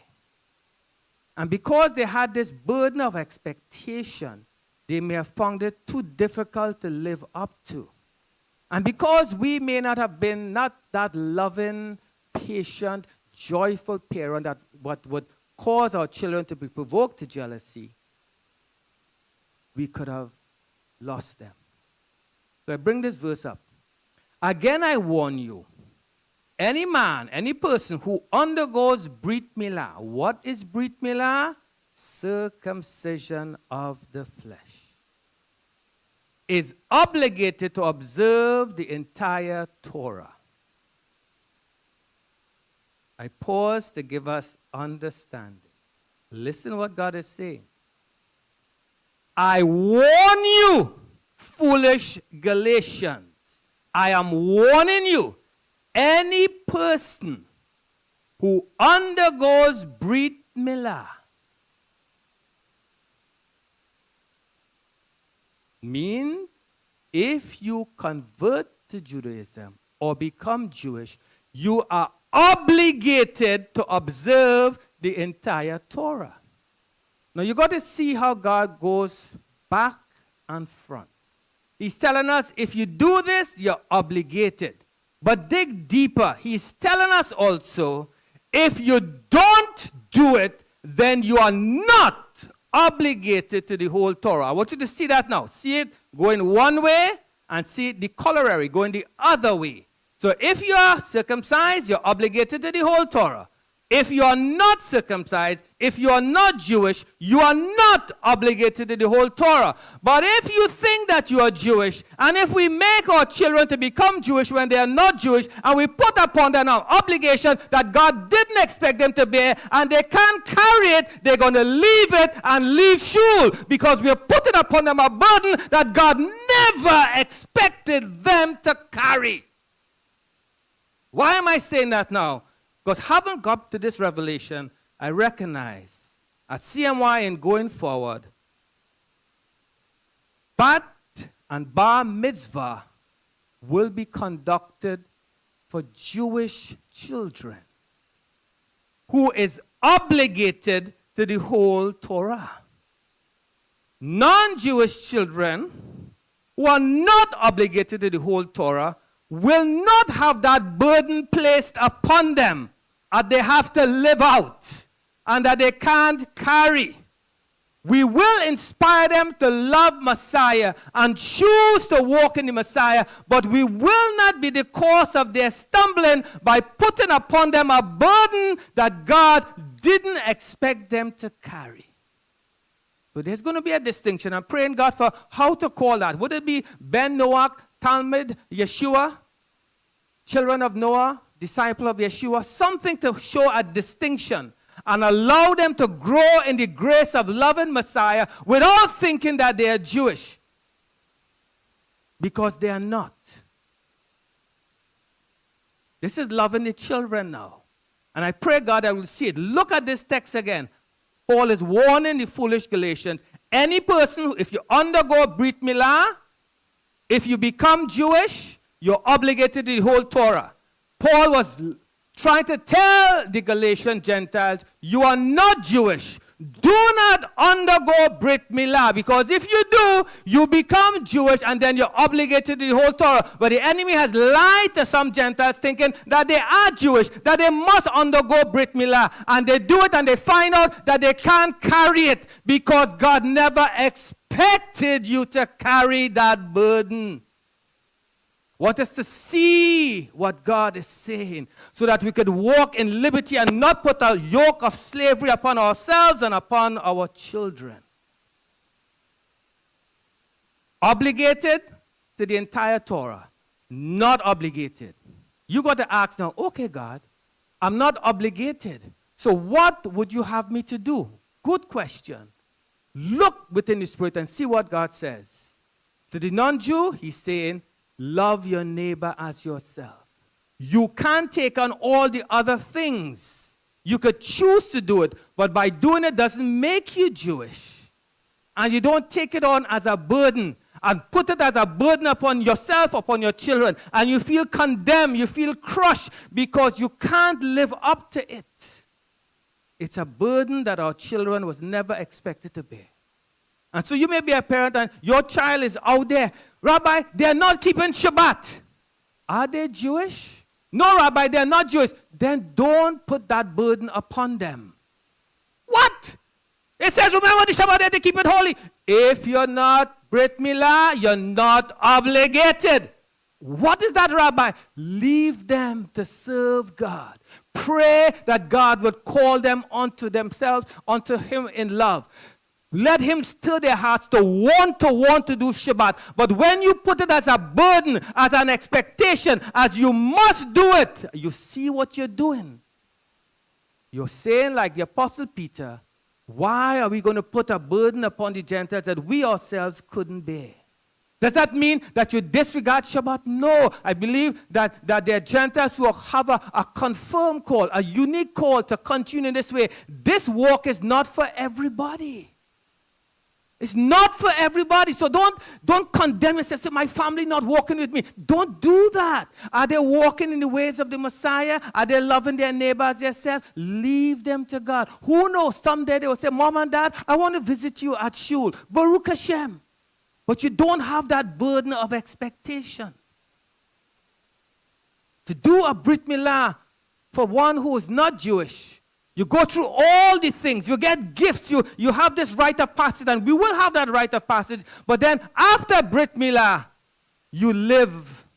And because they had this burden of expectation, they may have found it too difficult to live up to. And because we may not have been not that loving, patient, joyful parent that what would cause our children to be provoked to jealousy, we could have lost them. So I bring this verse up. Again I warn you, any man, any person who undergoes Brit Milah. What is Brit Milah? Circumcision of the flesh. Is obligated to observe the entire Torah. I pause to give us understanding. Listen what God is saying. I warn you, foolish Galatians. I am warning you. Any person who undergoes Brit Milah means if you convert to Judaism or become Jewish, you are obligated to observe the entire Torah. Now you got to see how God goes back and front. He's telling us if you do this, you're obligated. But dig deeper. He's telling us also, if you don't do it, then you are not obligated to the whole Torah. I want you to see that now. See it going one way and see the corollary going the other way. So if you are circumcised, you're obligated to the whole Torah. If you are not circumcised, if you are not Jewish, you are not obligated to the whole Torah. But if you think that you are Jewish, and if we make our children to become Jewish when they are not Jewish, and we put upon them an obligation that God didn't expect them to bear, and they can't carry it, they're going to leave it and leave shul, because we are putting upon them a burden that God never expected them to carry. Why am I saying that now? Because having got to this revelation, I recognize at CMY and going forward, Bat and Bar Mitzvah will be conducted for Jewish children who is obligated to the whole Torah. Non-Jewish children who are not obligated to the whole Torah will not have that burden placed upon them that they have to live out and that they can't carry. We will inspire them to love Messiah and choose to walk in the Messiah, but we will not be the cause of their stumbling by putting upon them a burden that God didn't expect them to carry. So there's going to be a distinction. I'm praying God for how to call that. Would it be Ben, Noah, Talmud, Yeshua, children of Noah, disciple of Yeshua? Something to show a distinction and allow them to grow in the grace of loving Messiah without thinking that they are Jewish. Because they are not. This is loving the children now. And I pray God I will see it. Look at this text again. Paul is warning the foolish Galatians. Any person, if you undergo Brit Milah, if you become Jewish, you're obligated to the whole Torah. Paul was trying to tell the Galatian Gentiles, you are not Jewish. Do not undergo Brit Milah, because if you do, you become Jewish and then you're obligated to the whole Torah. But the enemy has lied to some Gentiles thinking that they are Jewish, that they must undergo Brit Milah. And they do it and they find out that they can't carry it because God never expected you to carry that burden. Want us to see what God is saying so that we could walk in liberty and not put a yoke of slavery upon ourselves and upon our children. Obligated to the entire Torah, not obligated. You got to ask now, okay, God, I'm not obligated. So what would you have me to do? Good question. Look within the Spirit and see what God says. To the non-Jew, he's saying, love your neighbor as yourself. You can't take on all the other things. You could choose to do it, but by doing it doesn't make you Jewish. And you don't take it on as a burden and put it as a burden upon yourself, upon your children. And you feel condemned, you feel crushed because you can't live up to it. It's a burden that our children was never expected to bear. And so you may be a parent and your child is out there. Rabbi, they're not keeping Shabbat. Are they Jewish? No, Rabbi, they're not Jewish. Then don't put that burden upon them. What? It says, remember the Shabbat day to keep it holy. If you're not Brit Milah, you're not obligated. What is that, Rabbi? Leave them to serve God. Pray that God would call them unto themselves, unto Him in love. Let Him stir their hearts to want to do Shabbat. But when you put it as a burden, as an expectation, as you must do it, you see what you're doing. You're saying like the Apostle Peter, why are we going to put a burden upon the Gentiles that we ourselves couldn't bear? Does that mean that you disregard Shabbat? No. I believe that there are Gentiles who have a confirmed call, a unique call to continue in this way. This walk is not for everybody. It's not for everybody. So don't condemn yourself. Say, my family not walking with me. Don't do that. Are they walking in the ways of the Messiah? Are they loving their neighbor as themselves? Leave them to God. Who knows? Someday they will say, Mom and Dad, I want to visit you at shul. Baruch Hashem. But you don't have that burden of expectation. To do a Brit Milah for one who is not Jewish, you go through all the things. You get gifts. You have this rite of passage, and we will have that rite of passage. But then after Brit Milah, you live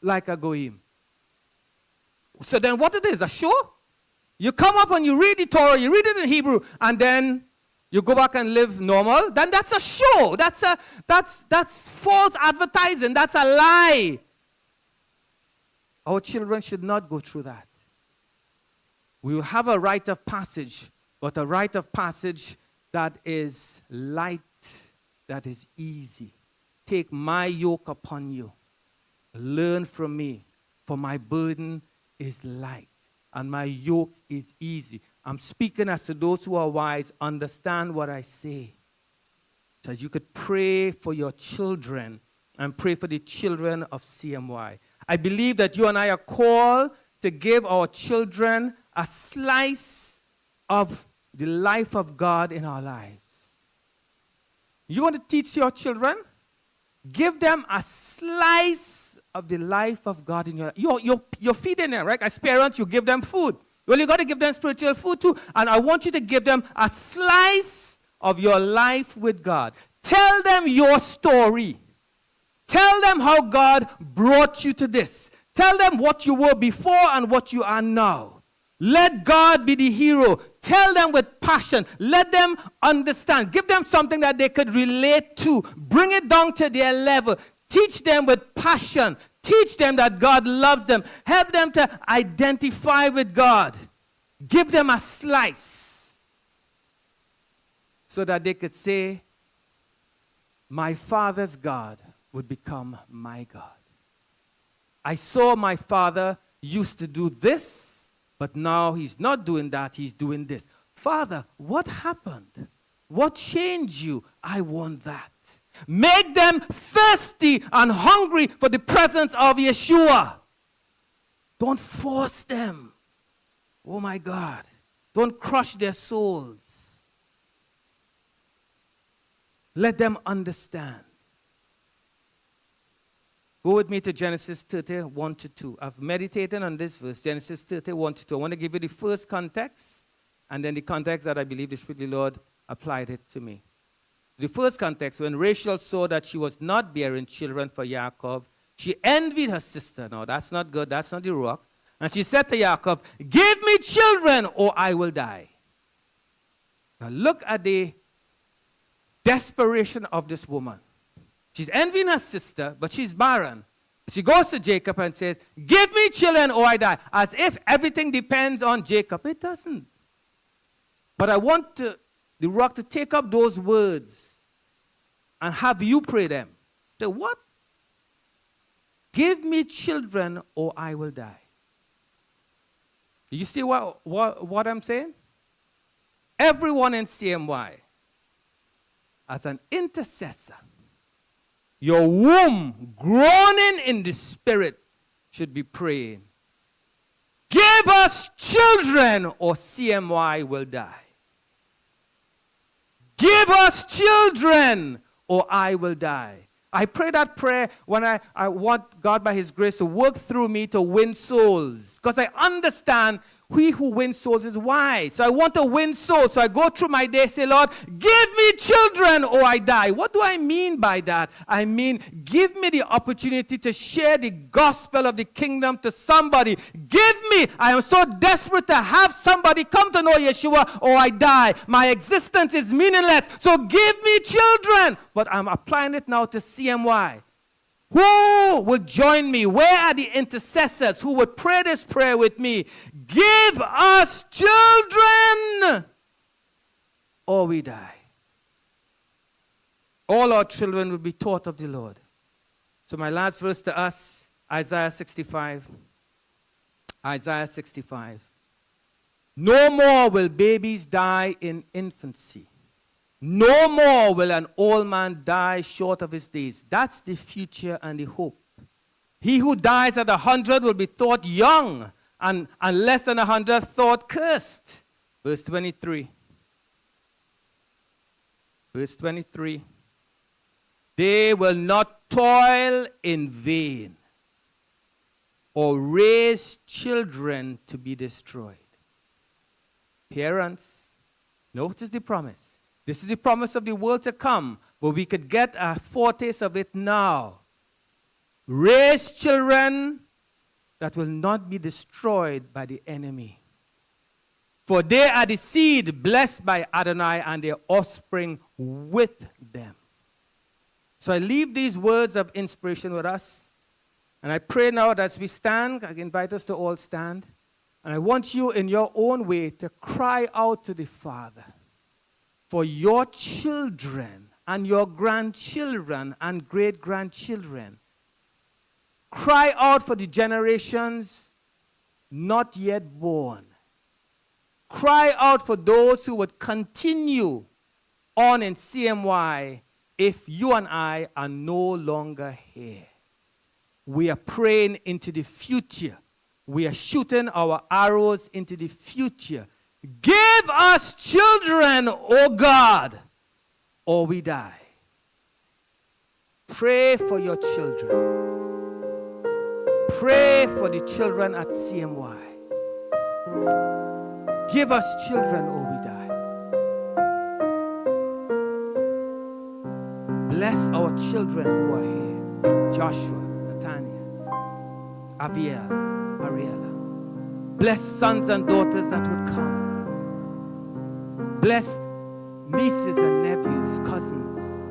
like a goyim. So then what it is, a show? You come up and you read the Torah, you read it in Hebrew, and then you go back and live normal. Then that's a show. That's false advertising. That's a lie. Our children should not go through that. We will have a rite of passage, but a rite of passage that is light, that is easy. Take my yoke upon you. Learn from me, for my burden is light, and my yoke is easy. I'm speaking as to those who are wise. Understand what I say. So you could pray for your children and pray for the children of CMY. I believe that you and I are called to give our children a slice of the life of God in our lives. You want to teach your children? Give them a slice of the life of God in your life. You're feeding them, right? As parents, you give them food. Well, you got to give them spiritual food too. And I want you to give them a slice of your life with God. Tell them your story. Tell them how God brought you to this. Tell them what you were before and what you are now. Let God be the hero. Tell them with passion. Let them understand. Give them something that they could relate to. Bring it down to their level. Teach them with passion. Teach them that God loves them. Help them to identify with God. Give them a slice so that they could say, my father's God would become my God. I saw my father used to do this, but now he's not doing that, he's doing this. Father, what happened? What changed you? I want that. Make them thirsty and hungry for the presence of Yeshua. Don't force them. Oh my God. Don't crush their souls. Let them understand. Go with me to Genesis 31 to 2. I've meditated on this verse, Genesis 31 to 2. I want to give you the first context, and then the context that I believe the Spirit of the Lord applied it to me. The first context, when Rachel saw that she was not bearing children for Yaakov, she envied her sister. No, that's not good. That's not the rock. And she said to Yaakov, give me children or I will die. Now look at the desperation of this woman. She's envying her sister, but she's barren. She goes to Jacob and says, give me children or I die. As if everything depends on Jacob. It doesn't. But I want the rock to take up those words and have you pray them. Say, what? Give me children or I will die. Do you see what I'm saying? Everyone in CMY, as an intercessor, your womb groaning in the spirit should be praying. Give us children or CMY will die. Give us children or I will die. I pray that prayer when I want God by His grace to work through me to win souls. Because I understand he who wins souls is wise. So I want to win souls. So I go through my day, say, Lord, give me children or I die. What do I mean by that? I mean, give me the opportunity to share the gospel of the kingdom to somebody. Give me, I am so desperate to have somebody come to know Yeshua or I die. My existence is meaningless. So give me children. But I'm applying it now to CMY. Who would join me? Where are the intercessors who would pray this prayer with me? Give us children or we die. All our children will be taught of the Lord. So my last verse to us, Isaiah 65. Isaiah 65. No more will babies die in infancy. No more will an old man die short of his days. That's the future and the hope. He who dies at 100 will be thought young, and less than 100 thought cursed. Verse 23. Verse 23. They will not toil in vain or raise children to be destroyed. Parents, notice the promise. This is the promise of the world to come, but we could get a foretaste of it now. Raise children that will not be destroyed by the enemy. For they are the seed blessed by Adonai and their offspring with them. So I leave these words of inspiration with us. And I pray now that as we stand, I invite us to all stand. And I want you in your own way to cry out to the Father for your children and your grandchildren and great-grandchildren. Cry out for the generations not yet born. Cry out for those who would continue on in CMY if you and I are no longer here. We are praying into the future. We are shooting our arrows into the future. Give us children, O God, or we die. Pray for your children. Pray for the children at CMY. Give us children, or we die. Bless our children who are here. Joshua, Nathaniel, Aviel, Ariella. Bless sons and daughters that would come. Bless nieces and nephews, cousins.